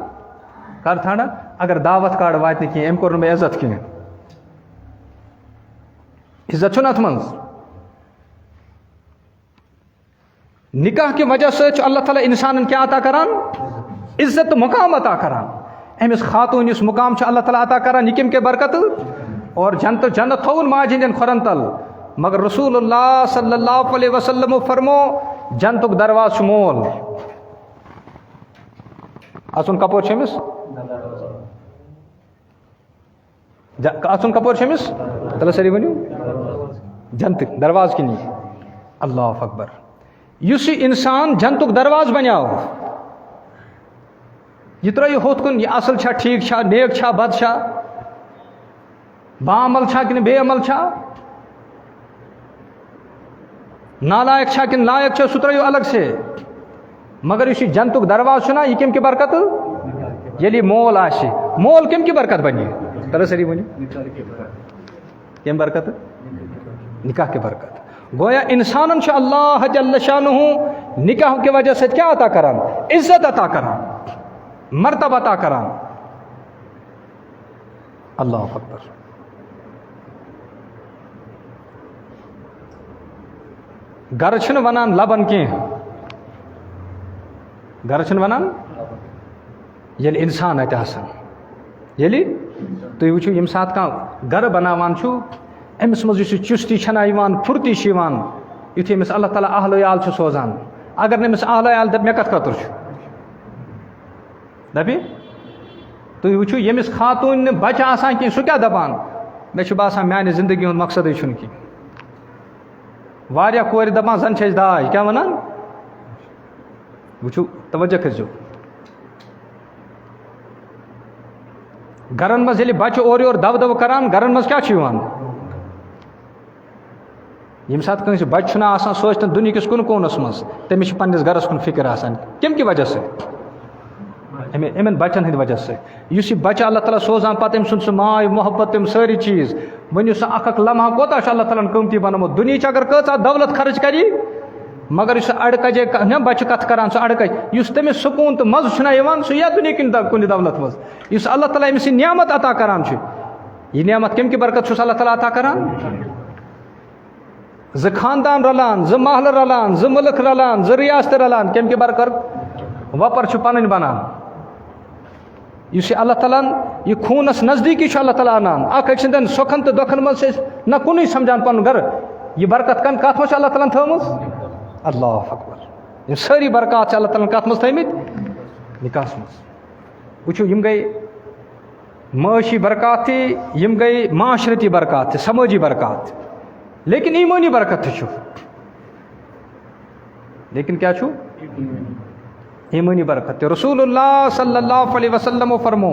کر ژھانڈان اگر دعوت کارڈ وات کی ام کور میں عزت کی عزت چھن ات من نکاح کی وجہ سے اللہ تعالیٰ انسان کیا عطا کران عزت مقام عطا کران امس خاتون اس مقام اللہ تعالیٰ عطا کران یہ کم کے برکت اور جنت تھون ماج ہندین کھرن تل مگر رسول اللہ صلی اللہ علیہ وسلم فرمو جنتک درواز مول اچن کپور چمس اچن کپور چمس تلا سری ونیو جنتک دروازٕ کِنی اللہ اکبر یُس یہِ انسان جنتُک دروازٕ بنیو یہ ترٲیِو ہوٚتھ کُن یہِ اصل چھا ٹھیٖک چھا نیک چھا بد چھا بعمل چھا کِنہٕ بے عمل چھا نالائق چھا کِنہٕ لائق چھا سُہ ترٲیِو الگ سے مگر یُس یہِ جنتُک دروازٕ چھُنا یہِ کَمہِ کہِ برکت ییٚلہِ یہِ مول آسہِ مول کَمہِ کہِ برکت بنہِ تَلہٕ سٲری ؤنِو کَمہِ برکت نکاح کی برکت گویا انسانن چھُ اللہ جل شانہ نکاح کی وجہ سے کیا عطا کران عزت عطا کران مرتبہ عطا کران اللہ اکبر گر چھنہ ونان لبن کینٛہہ گر چھنہ ونان ییٚلہِ انسان اتہِ آسان ییٚلہِ تُہۍ وٕچھِو ییٚمہِ ساتہٕ کانٛہہ گرٕ بناوان چھُ أمس مز چُستی چھنا یوان پھرتی یوان یُتھُے أمس اللہ تعالیٰ اہل عیال چھُ سوزان اگر نہٕ أمس اہل عیال دپ مےٚ کتھ خٲطرٕ چھُ دپہِ تُہۍ وٕچھِو ییٚمِس خاتوٗن نہٕ بچہِ آسان کینٛہہ سُہ کیٛاہ دپان مےٚ چھُ باسان میانہِ زندگی ہُنٛد مقصدٕے چھُنہٕ کینٛہہ واریاہ کورِ دپان زن چھِ أسۍ داج کیٛاہ ونان وٕچھِو توجہ کٔرۍزیو گرن مز ییٚلہِ بچہِ اورٕ یورٕ دب دب کران گرن مز کیٛاہ چھُ یِوان ییٚمہِ ساتہٕ کٲنٛسہِ بچہِ چھُنہ آسان سُہ ٲسۍتن دُنہِکِس کُنہِ کوٗنس منٛز تٔمِس چھِ پننِس گرس کُن فِکر آسان کَمہِ کہِ وجہ سۭتۍ یِمن بچن ہٕنٛدِ وجہ سۭتۍ یُس یہِ بچہِ اللہ تعالیٰ سوزان پتہٕ أمۍ سُنٛد سُہ ماے محبت تِم سٲری چیٖز ؤنِو سا اکھ اکھ لمحہ کوتاہ چھُ اللہ تعالیٰ ہن قۭمتی بنومُت دُنہِچ اگر کۭژاہ دولت خرچ کرِ مگر یُس اڑٕ کجے نہ بچہِ کتھ کران سُہ اڑٕ کج یُس تٔمِس سکوٗن تہٕ مزٕ چھُنہ یِوان سُہ یتھ دُنہِکۍ کُنہِ دولت منٛز یُس اللہ تعالیٰ أمِس یہِ نعمت عطا کران چھُ یہِ نعمت کَمہِ کہِ برکت چھُس اللہ تعالیٰ عطا کران زٕ خاندان رلان زٕ محلہٕ رلان زٕ مُلک رلان زٕ ریاستہٕ رلان کَمہِ کہِ برکت وۄپر چھُ پنٕنۍ بنان یُس یہِ اللہ تعالیٰ ہن یہِ خوٗنس نزدیٖکی چھُ اللہ تعالیٰ انان اکھ أکۍ سٕنٛدٮ۪ن سۄکھن تہٕ دۄکھن منٛز چھِ أسۍ نہ کُنُے سمجھان پنُن گرٕ یہِ برکت کتھ منٛز چھِ اللہ تعالیٰ ہن تھٲومٕژ اللہ اکبر یِم سٲری برکات چھِ اللہ تعالیٰ ہن کتھ منٛز تھٲیمٕتۍ نکاحس منٛز وٕچھِو یِم گٔے معاشی برکات تہِ یِم گٔے معاشرتی برکات تہِ سمٲجی برکات تہِ لیکن ایمانی برکت تہِ چھُ لیکن کیا چھُ ایمانی برکت تہِ رسول اللہ صلی اللہ علیہ وسلم فرمو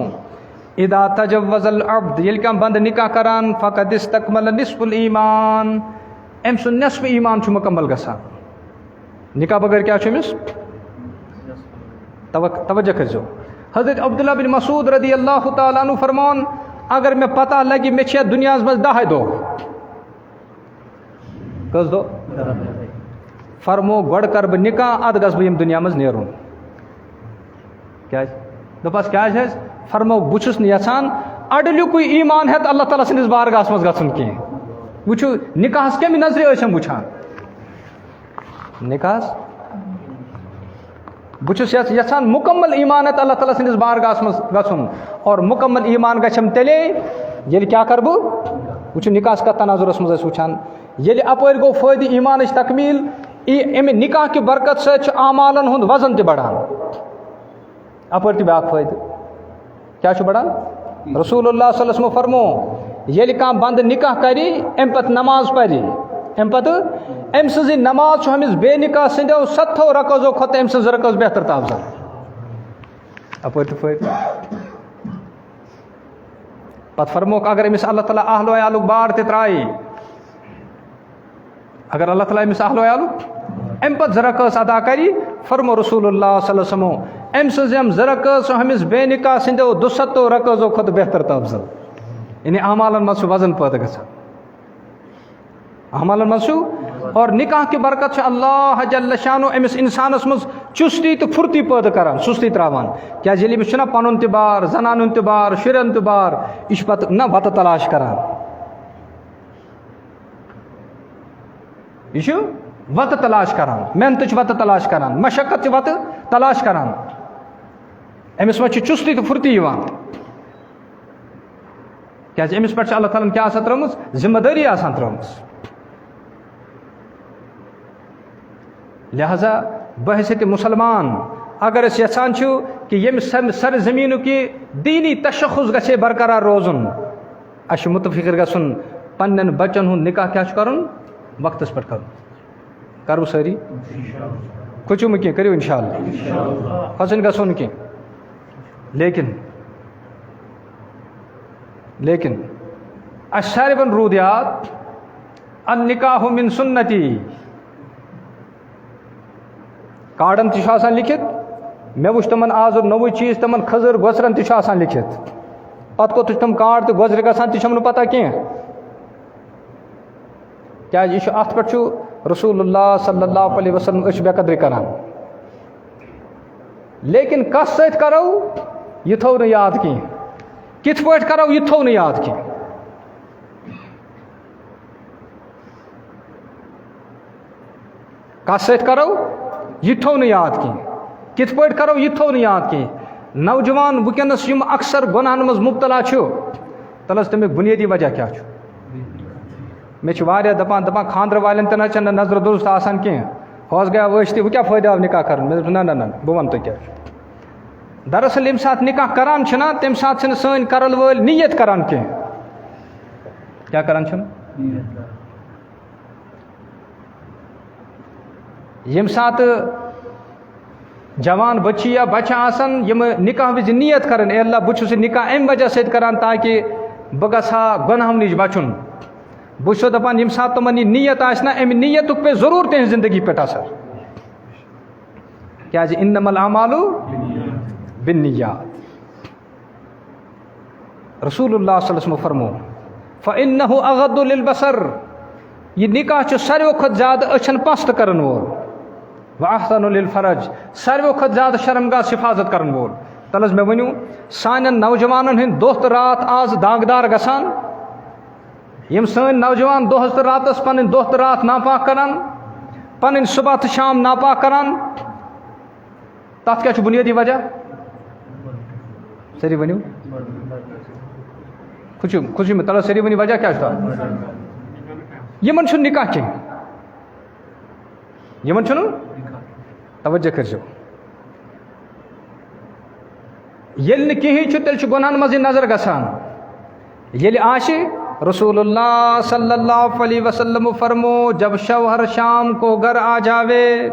اذا تجوز العبد ییٚلہِ کانٛہہ بنٛدٕ نکاح کران فقد استکمل نصف الایمان أمۍ سُنٛد نصف ایمان چھُ مکمل گژھان نکاح بغٲر کیٛاہ چھُ أمِس توجہ کٔرۍزیو حضرت عبداللہ بن مسعود رضی اللہ تعالیٰ عنہ فرمان اگر مےٚ پتہ لگہِ مےٚ چھِ یتھ دُنیاہس منٛز 10 دۄہ کٔژ دۄہ فرمو گۄڈٕ کرٕ بہٕ نکاح ادٕ گژھٕ بہٕ ییٚمہِ دُنیا منٛز نیرُن کیٛازِ دوٚپہس کیٛازِ حظ فرمو بہٕ چھُس نہٕ یژھان اڈلیُکُے ایمان ہٮ۪تھ اللہ تعالیٰ سٕنٛدِس بارگاہس منٛز گژھُن کینٛہہ وٕچھِو نکاحس کَمہِ نظرِ ٲسۍ یِم وٕچھان نکاحس بہٕ چھُس یژھان مُکمل ایمان ہٮ۪تھ اللہ تعالیٰ سٕنٛدِس بارگاہس منٛز گژھُن اور مُکمل ایمان گژھٮ۪م تیٚلے ییٚلہِ کیٛاہ کَرٕ بہٕ وٕچھِو نکاحس کتھ تناظرس منٛز ٲسۍ وٕچھان ییٚلہِ اپٲرۍ گوٚو فٲیدٕ ایمانٕچ تکمیٖل اَمہِ نکاح کہِ برکت سۭتۍ چھُ اعمالن ہُنٛد وزن تہِ بڑان اپٲرۍ تہِ بیٛاکھ فٲیدٕ کیٛاہ چھُ بڑان رسول اللہ صلی اللہ علیہ وسلم فرمو ییٚلہِ کانٛہہ بنٛدٕ نکاح کرِ اَمہِ پتہٕ نماز پرِ اَمہِ پتہٕ أمۍ سٕنٛز یہِ نماز چھُ أمِس بے نکاح سٕنٛدیو 7 رکٲژو کھۄتہٕ أمۍ سٕنٛز رکٲژ بہتر تہٕ افضل اپٲرۍ تہِ فٲیدٕ پتہٕ فرموکھ اگر أمِس اللہ تعالیٰ اہلو عیالُک بار تہِ ترٛایہِ اگر اللہ تعالیٰ أمِس اہلو عیالُک اَمہِ پتہٕ 2 رکٲژ ادا کرِ فرمو رسول اللہ صلی اللہ علیہ وسلم أمۍ سٕنٛز یِم 2 رکٲژ أمِس بے نکاح سٕنٛدیو 270 رکٲژو کھۄتہٕ بہتر تہٕ افضل یعنی اعمالن منٛز چھُ وزن پٲدٕ گژھان اعمالن منٛز چھُ اور نکاح کی برکت سے اللہ جل شانو امس انسانس مز چستی تو پھرتی پیدا کران سستی تراوان کیا جلی میں چھنا پنن تہ بار زنانن تہ بار شرن تہ بار یہ پتہ نہ وتہ تلاش کران یہ وتہ تلاش کران محنت وتہ تلاش کران مشقت وتہ تلاش کران امس مز چستی تو پھرتی یوان کیا امس پہ اللہ تعالیٰ کیا ترمز ذمہ داری ترمز لہذا بحثیت مسلمان اگر اس یژھان چھو کہ یم سر زمین کی دینی تشخص گژھے برقرار روزن اس متفکر گژھن پنن بچن ہند نکاح کیا کرن وقتس پہ کرو ساری کھچو کی کرو انشاءاللہ کھسن گژھن کی لیکن اشاربن رود یاد النکاح من سنتی کارڈن تہ لکھت مے وچ تمن آز نوے چیز تمن خضر گوسرن تہ لکھت پتہ کوت تم کارڈ تو گوزر گژھان تہ پتہ کی کیا یہ ات پہ رسول اللہ صلی اللہ علیہ وسلم بے قدری کران لیکن کس ست کرو یہ تھو نہ یاد کی کت پہ کرو یہ تھو نہ یاد کی کس ست کرو یہ تھو نہ یاد کی کت پہ کرو یہ تھو نہ یاد کی نوجوان ونکس اکثر گناہن مز مبتلا تلس تمیک بنیادی وجہ کیا مے دپان خاندر والن تہ نہ نظر درست آسان کی ہوس گیا وش تہ کیا فائدہ آو نکاح کرن نہ بہ ون تو کیا دراصل یم سات نکاح کران چھنا تم سات چھن سن کرل ول نیت کران کی کیا کران چھن یم سات جوان بچی یا بچہ آسن یم نکاح وز نیت کرن اے اللہ بہ چھس نکاح ام وجہ سۭتۍ کران تاکہ بہ گژھا گناہو نش بچن بہ چھس دپان یم سات تمن یہ نیت آسنا امہ نیتک پہ ضرور تہذ زندگی پہ اثر کیا انما الاعمال بالنیات رسول اللہ صلی اللہ علیہ وسلم فرمو فإنه اغض للبصر یہ نکاح چھ ساروی کھت زیادہ اچھن پست کرن وول واحسن للفرج ساروی کھت زیادہ شرمگاہ حفاظت کرن وول تلس میں ونیو سانن نوجوانن ہند دہ تو رات آز داغدار گسان یم سن نوجوان دہس تو راتس پن دہ تو رات ناپاک کران پن صبح تو شام ناپاک کران تات کیا بنیادی وجہ سری ونیو خوشی میں تلو سری ونی وجہ کیا یمن چھن نکاح کی یمن چھن توجہ کرجو یل نہ کہیں تیل گناہن مز نظر گسان یل آشے رسول اللہ صلی اللہ علیہ وسلم فرمو جب شوہر شام کو گھر آ جاوے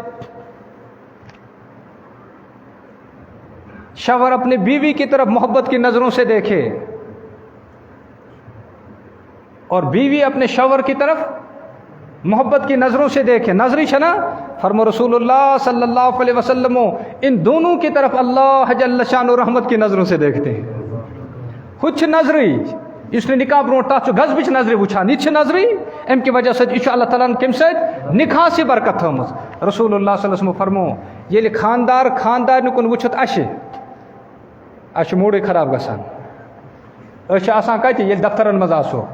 شوہر اپنی بیوی کی طرف محبت کی نظروں سے دیکھے اور بیوی اپنے شوہر کی طرف محبت کی نظروں سے دیکھے نظری شنا فرمو رسول اللہ صلی اللہ علیہ وسلم ان دونوں کی طرف اللہ جل شان و رحمت کی نظروں سے دیکھتے ہیں کچھ نظری اس نے نکاح برو تک گز بچ نظری وچھان یہ نظری ام کی وجہ سے یہ اللہ تعالیٰ کم ست نکاح سے برکت تھمز رسول اللہ صلی اللہ علیہ وسلم فرمو یہ خاندار کن وچھت موڈے خراب گسان کت یہ دفترن مز آسو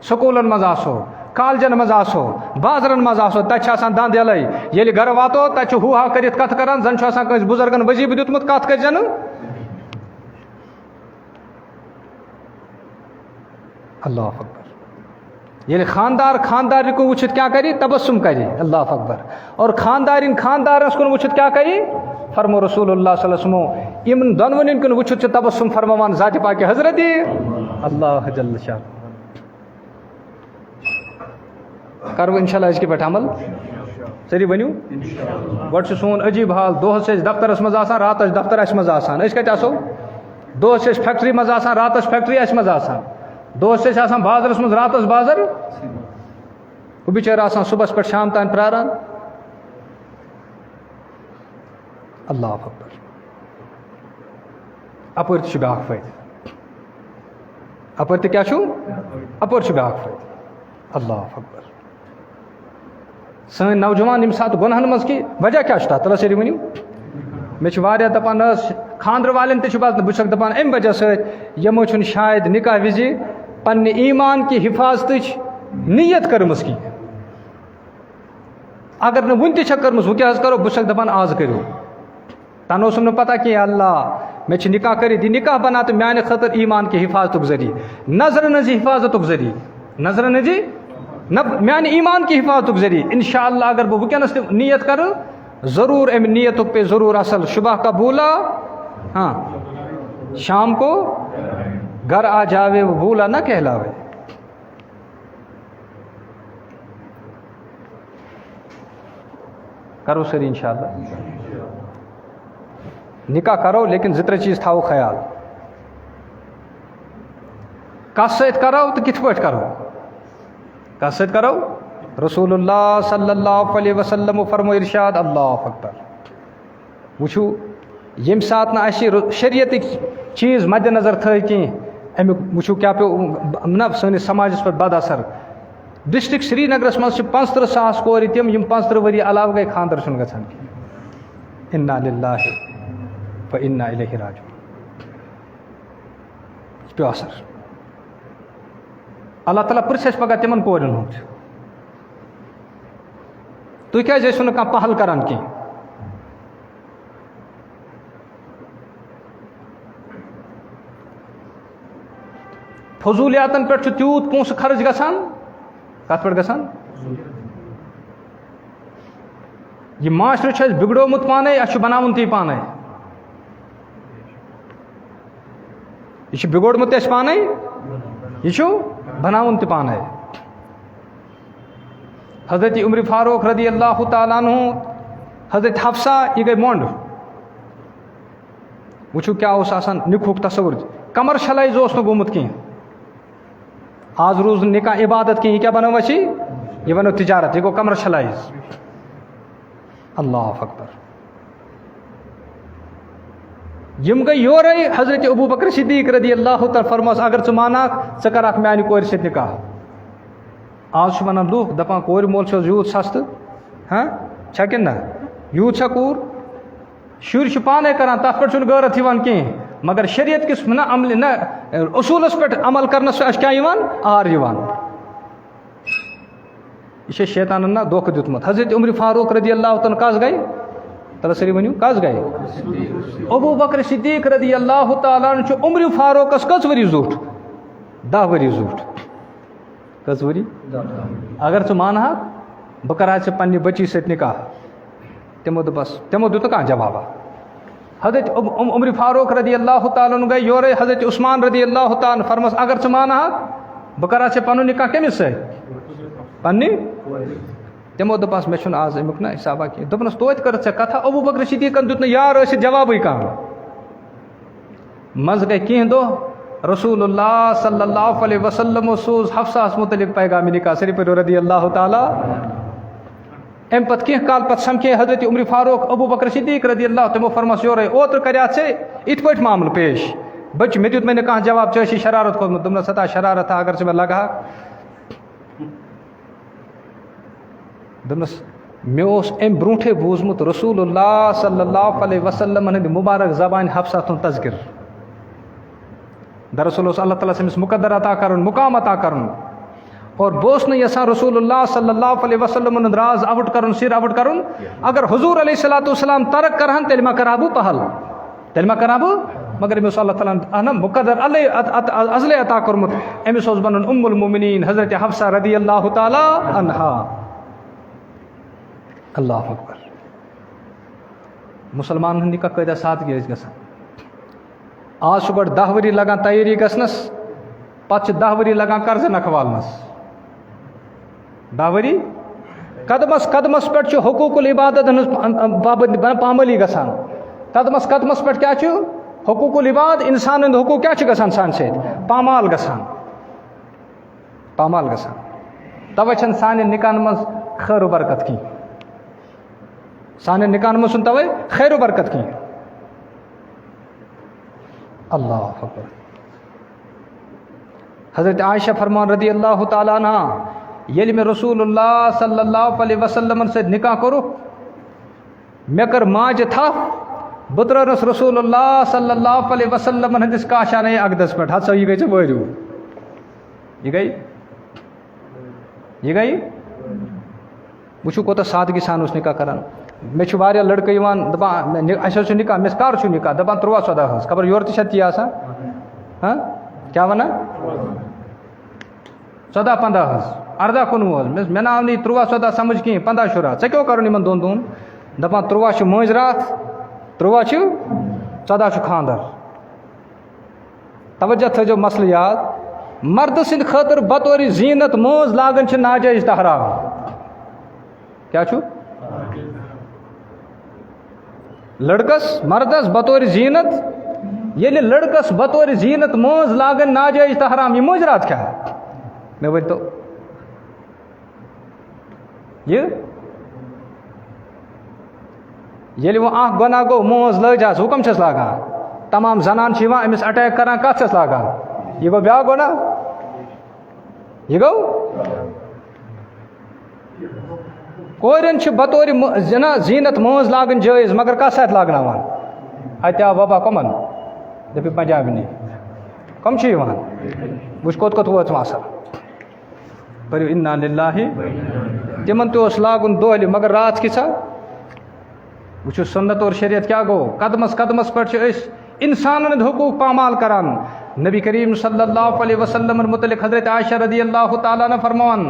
سکولن مز آسو کالجن مز آسو بازرن مز آسو تتہ دند یلے یل گھر واتو تتہ ہو ہا کرت کت کران زن کس بزرگن وظیفہ دیتمت کت کر زن اللہ اکبر یل خاندار کو وچھت کیا کری تبسم کری اللہ اکبر اور خاندارس کن وچھت کیا کری فرمو رسول اللہ صلی اللہ علیہ وسلم امن دونونی کن وچھت تبسم فرمان ذات پاک حضرت اللہ جل شان کرو انشاءاللہ اس کے پہ عمل سری ونیو گوڑ سون عجیب حال دہس دفترس مز آسان راتس دفتر اس مز آسان اس کت آسو دہس فیکٹری مز آسان راتس فیکٹری اس مز آسان دہس آسان بازرس مز راتس بازر وہ بچار آسان صبح پہ شام تان پراران اللہ اکبر اپر تہ بیاکھ فائدہ اپر تہ کیا اپر بیاکھ فائدہ اللہ اکبر سن نوجوان یم سات گناہن مز کی وجہ کیا تھا تلا سری ونیو مے دپان خاندر والن تہ بس دپان ام وجہ ست یمو چھن شاید نکاح وز پنہ ایمان کی حفاظت نیت کرمز کی اگر نہ ون تہ کرمز وہ کیا کرو بس دپان آز کرو تن اوسم نہ پتہ کہ اللہ مے نکاح کرت یہ نکاح بنا تو میانہ خاطر ایمان کی حفاظت ذریعہ نظر نزی حفاظت ذریعہ نظر نزی میانہ ایمان کی حفاظت ذریعہ انشاءاللہ اگر بہ ونکس نیت کر ضرور ام نیت پہ ضرور اصل صبح کا بھولا ہاں شام کو گھر آ جاوے وہ بھولا نہ کہلاوے. کرو سر انشاءاللہ نکاح کرو لیکن زٕ ترٛےٚ چیز تھاو خیال کس ست کرو تو کت پٲٹھۍ کرو کس ست کرو رسول اللہ صلی اللہ علیہ وسلم فرمو ارشاد اللہ اکبر وچھو یم سات نہ شریعت چیز مد نظر تھے کی امیک وچھو کیا پہ نا سنس سماجس پہ بد اثر ڈسٹرک سری نگرس مز 75,000 کور تم یم 75 ؤری علاوہ گئی خاندر چھن گژھان انا للہ و انا الیہ راجعون یہ پیو اثر اللہ تعالیٰ پرژھِ پگہ تمن کورن ہند تُہۍ کیازِ ٲسِو نہٕ کانٛہہ پہل کران کینٛہہ فضولیاتن پٮ۪ٹھ چھُ تیوٗت پونٛسہٕ خرچ گژھان کتھ پٮ۪ٹھ گژھان یہِ معاشرٕ چھُ اَسہِ بِگڑومُت پانے اَسہِ چھُ بناوُن تی پانے یہِ چھُ بِگوڑمُت اَسہِ پانے یہِ چھُ بناوُن تہِ پانے حضرت عمر فاروق رضی اللہ تعالیٰ عنہ حضرت حفصہ یہ گئی مونڈ وچھو کیا اس آسان نکھوک تصور کمر شلائز اس نو گومت کی آج روز نکاح عبادت کی کیا بنو وچی یہ بنو تجارت یہ گو کمر شلائز اللہ اکبر یم گئی یور حضرت ابو بکر صدیق رضی اللہ تعالیٰ فرماس اگر ژٕ ماناک ژٕ کراک میانہ کورِ سۭتۍ نکاح آج ونان لوگ دپان کور مول یوت سست ہاں چھا کن نہ یوت چھا کور شر پانے کران تر پہ غیرت کی مگر شریعت کس نہ عمل نہ اصولس پہ عمل کرنس کیا آر یہ شیطان نہ دھوکہ دیتمت حضرت عمر فاروق رضی اللہ تعالیٰ کس گئی تلا سری ونیو کس گئی ابو بکر صدیق رضی اللہ تعالیٰ عمر فاروقس کٔژ ؤری زیوٗٹھ 10 ؤری زیوٗٹھ کٔژ ؤری اگر ژٕ مانہاک بہٕ کرہا ژےٚ پننہِ بچی سۭتۍ نکاح تمو دوٚپس تمو دیُت نہٕ کانٛہہ جوابا حضرت عمر فاروق رضی اللہ تعالیٰ عنہ گئی یورے حضرت عثمان رضی اللہ تعالیٰ فرمس اگر ژٕ مانہاک بہٕ کرہا ژےٚ پنُن نکاح کٔمِس سۭتۍ پننہِ تمو دوٚپس مےٚ چھُنہٕ آز امیُک نہ حسابا کینٛہہ دوٚپنس توتہِ کٔرٕتھ ژےٚ کتھا ابو بکر صدیقن دیُت نہٕ یار ٲسِتھ جوابٕے کانٛہہ منٛزٕ گٔے کینٛہہ دۄہ رسول اللہ صلی اللہ علیہ وسلم سوز حفصہس متعلق پیغام نکاح صرف رضی اللہ تعالیٰ ام پتہ کینٛہہ کال پتہ سمکھے حضرت عمر فاروق ابو بکر صدیق رضی اللہ تمو فرماس یورے اوترٕ کریٛا ژےٚ یِتھ پٲٹھۍ معاملہٕ پیش بچ مےٚ دیُت مےٚ نہٕ کانٛہہ جواب ژےٚ ٲسی شرارت کھوٚتمُت دوٚپنس ہتا شرارت اگر ژٕ مےٚ لگہاکھ دوٚپنس مےٚ اوس امہِ برونٛٹھے بوٗزمُت رسول اللہ صلی اللہ علیہ وسلمن ہٕنٛدِ مبارک زبانہِ حفصہ ہُنٛد تذکر دراصل اوس اللہ تعالیٰ أمِس مقدر عطا کرُن مقام عطا کرُن اور بہٕ اوسُس نہٕ یژھان رسول اللہ صلی اللہ علیہ وسلم ہُنٛد راز آوُٹ کرُن سِر آوُٹ کرُن اگر حضور علیہ الصلوٰۃ والسلام ترک کرہن تیٚلہِ ما کرہا بہٕ پہل تیٚلہِ ما کرہا بہٕ مگر أمِس اوس اللہ تعالیٰ ہن مقدر ازلے عطا کوٚرمُت أمِس اوس بنُن ام المؤمنین حضرت حفصہ رضی اللہ تعالیٰ عنہا اللہ اکبر مسلمانن ہُنٛد نکاح کۭتیاہ سادگی ٲسۍ گژھان آج چھُ گۄڈٕ 10 ؤری لگان تیٲری گژھنس پتہٕ چھِ 10 ؤری لگان قرضہٕ نکھوالنس 10 ؤری قدمس قدمس پٮ۪ٹھ چھُ حقوٗق العبادت ہٕنٛز بابت پامٲلی گژھان قدمس قدمس پٮ۪ٹھ کیٛاہ چھُ حقوٗق العباد انسان ہٕنٛدۍ حقوٗق کیٛاہ چھُ گژھان سانہِ سۭتۍ پامال گژھان توے چھنہٕ سانٮ۪ن نکاحن منٛز خیر و برکت کینٛہہ سانٮ۪ن نکاحن منٛز چھُنہٕ توے خیر و برکت کینٛہہ اللہ اکبر حضرت عائشہ فرمان رضی اللہ تعالیٰ عنہ ییٚلہِ مےٚ رسول اللہ صلی اللہ علیہ وسلمن سۭتۍ نکاح کوٚرُکھ مےٚ کٔر ماجہِ تھپھ بہٕ ترٛٲونَس رسول اللہ صلی اللہ علیہ وسلمن ہٕنٛدِس کاشانَے عقدس پٮ۪ٹھ ہَتسا یہِ گٔے ژےٚ وٲرِو یہِ گٔے وٕچھِو کوتاہ سادگی سان اوس نکاح کران مےٚ چھُ واریاہ لٔڑکہٕ یِوان دَپان اَسہِ حظ چھُ نکاح مےٚ کَر چھُ نکاح دَپان 13-14 حظ خبر یورٕ تہِ چھا تی آسان کیٛاہ وَنان 14-15 حظ 18-19 حظ مےٚ نہٕ آو نہٕ یہِ 13-14 سمجھ کِہیٖنۍ 15 شُراہ ژےٚ کیٛاہ کَرُن یِمن دۄن دۄہن دَپان 13 چھُ مٲنٛزۍ راتھ 13 چھُ 14 چھُ خانٛدر توجہ تھٲیزیو مسلہٕ یاد مردٕ سٕنٛدِ خٲطرٕ بطورِ زیٖنت مٲنٛز لاگٕنۍ چھِ ناجٲیز تحرام کیٛاہ چھُ لڑکس مردس بطورِ زیٖنت ییٚلہِ لڑکس بطورِ زیٖنت مٲنٛز لاگٕنۍ ناجٲیز تحرام یہِ مٲنٛزۍ راتھ کیٛاہ مےٚ ؤنۍتو ییٚلہِ وۄنۍ اکھ گۄناہ گوٚو مٲنٛز لٲجہَس ہُہ کَم چھَس لاگان تمام زنان چھِ یِوان أمِس اَٹیک کران کَتھ چھَس لاگان یہِ گوٚو بیٛاکھ گۄناہ یہِ گوٚو کورٮ۪ن چھِ بطورِ زیٖنت مٲنٛز لاگٕنۍ جٲیز مگر کَتھ ساتہٕ لاگناوان اَتہِ آو وبا کَمن دٔپِو پنجابنی کَم چھِ یِوان وٕچھ کوٚت کوٚت وٲژ اَصٕل پٔرِو اِنا لِلٰہِ تِمن تہِ اوس لاگُن دۄہلہِ مگر راتھ کیٛاہ وٕچھِو سُنت اور شریعت کیٛاہ گوٚو قدمس قدمس پٮ۪ٹھ چھِ أسۍ اِنسانن ہٕنٛدۍ حقوٗق پامال کران نبی کریم صلی اللہ علیہ وسلمن متعلق حضرت عائشہ رضی اللہ تعالیٰ عنہ فرماوان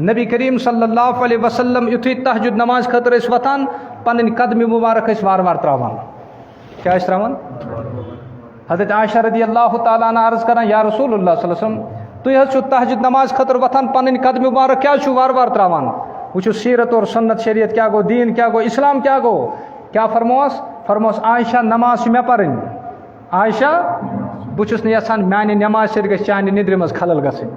نبی کریم صلی اللہ علیہ وسلم یُتھُے تہجُد نماز خٲطرٕ ٲسۍ وۄتھان پنٕنۍ قدمہِ مُبارک ٲسۍ وارٕ وارٕ ترٛاوان کیٛاہ ٲسۍ ترٛاوان حضرت عائشہ رضی اللہ تعالیٰ عنہ عرض کران یا رسول اللہ صلی اللہ علیہ وسلم تُہۍ حظ چھُو تہجُد نماز خٲطرٕ وۄتھان پنٕنۍ قدمہِ مُبارک کیٛازِ چھُو وارٕ وارٕ ترٛاوان وٕچھِو سیرت اور سنت شریعت کیٛاہ گوٚو دیٖن کیٛاہ گوٚو اِسلام کیٛاہ گوٚو کیٛاہ فرمووس عائشہ نماز چھِ مےٚ پَرٕنۍ عائشہ بہٕ چھُس نہٕ یژھان میٛانہِ نٮ۪مازِ سۭتۍ گژھِ چانہِ نِندرِ منٛز خلل گژھٕنۍ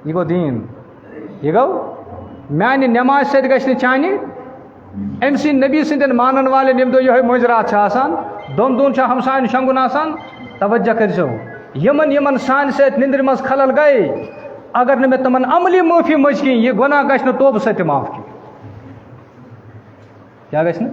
یہِ گوٚو دیٖن یہِ گوٚو میٛانہِ نٮ۪مازِ سۭتۍ گژھِ نہٕ چانہِ أمۍ سٕنٛدۍ نبی سٕنٛدٮ۪ن مانن والٮ۪ن ییٚمہِ دۄہ یِہوٚے مٲنٛزۍ راتھ چھِ آسان دۄن دۄہن چھُ ہمساین شۄنٛگُن آسان توجہ کٔرۍزیو یِمن سانہِ سۭتۍ نِندرِ منٛز خلل گٔے اگر نہٕ مےٚ تِمن عملی معٲفی منٛز کِہیٖنۍ یہِ گۄناہ گژھِ نہٕ توبہٕ سۭتۍ تہِ معاف کینٛہہ کیٛاہ گژھِ نہٕ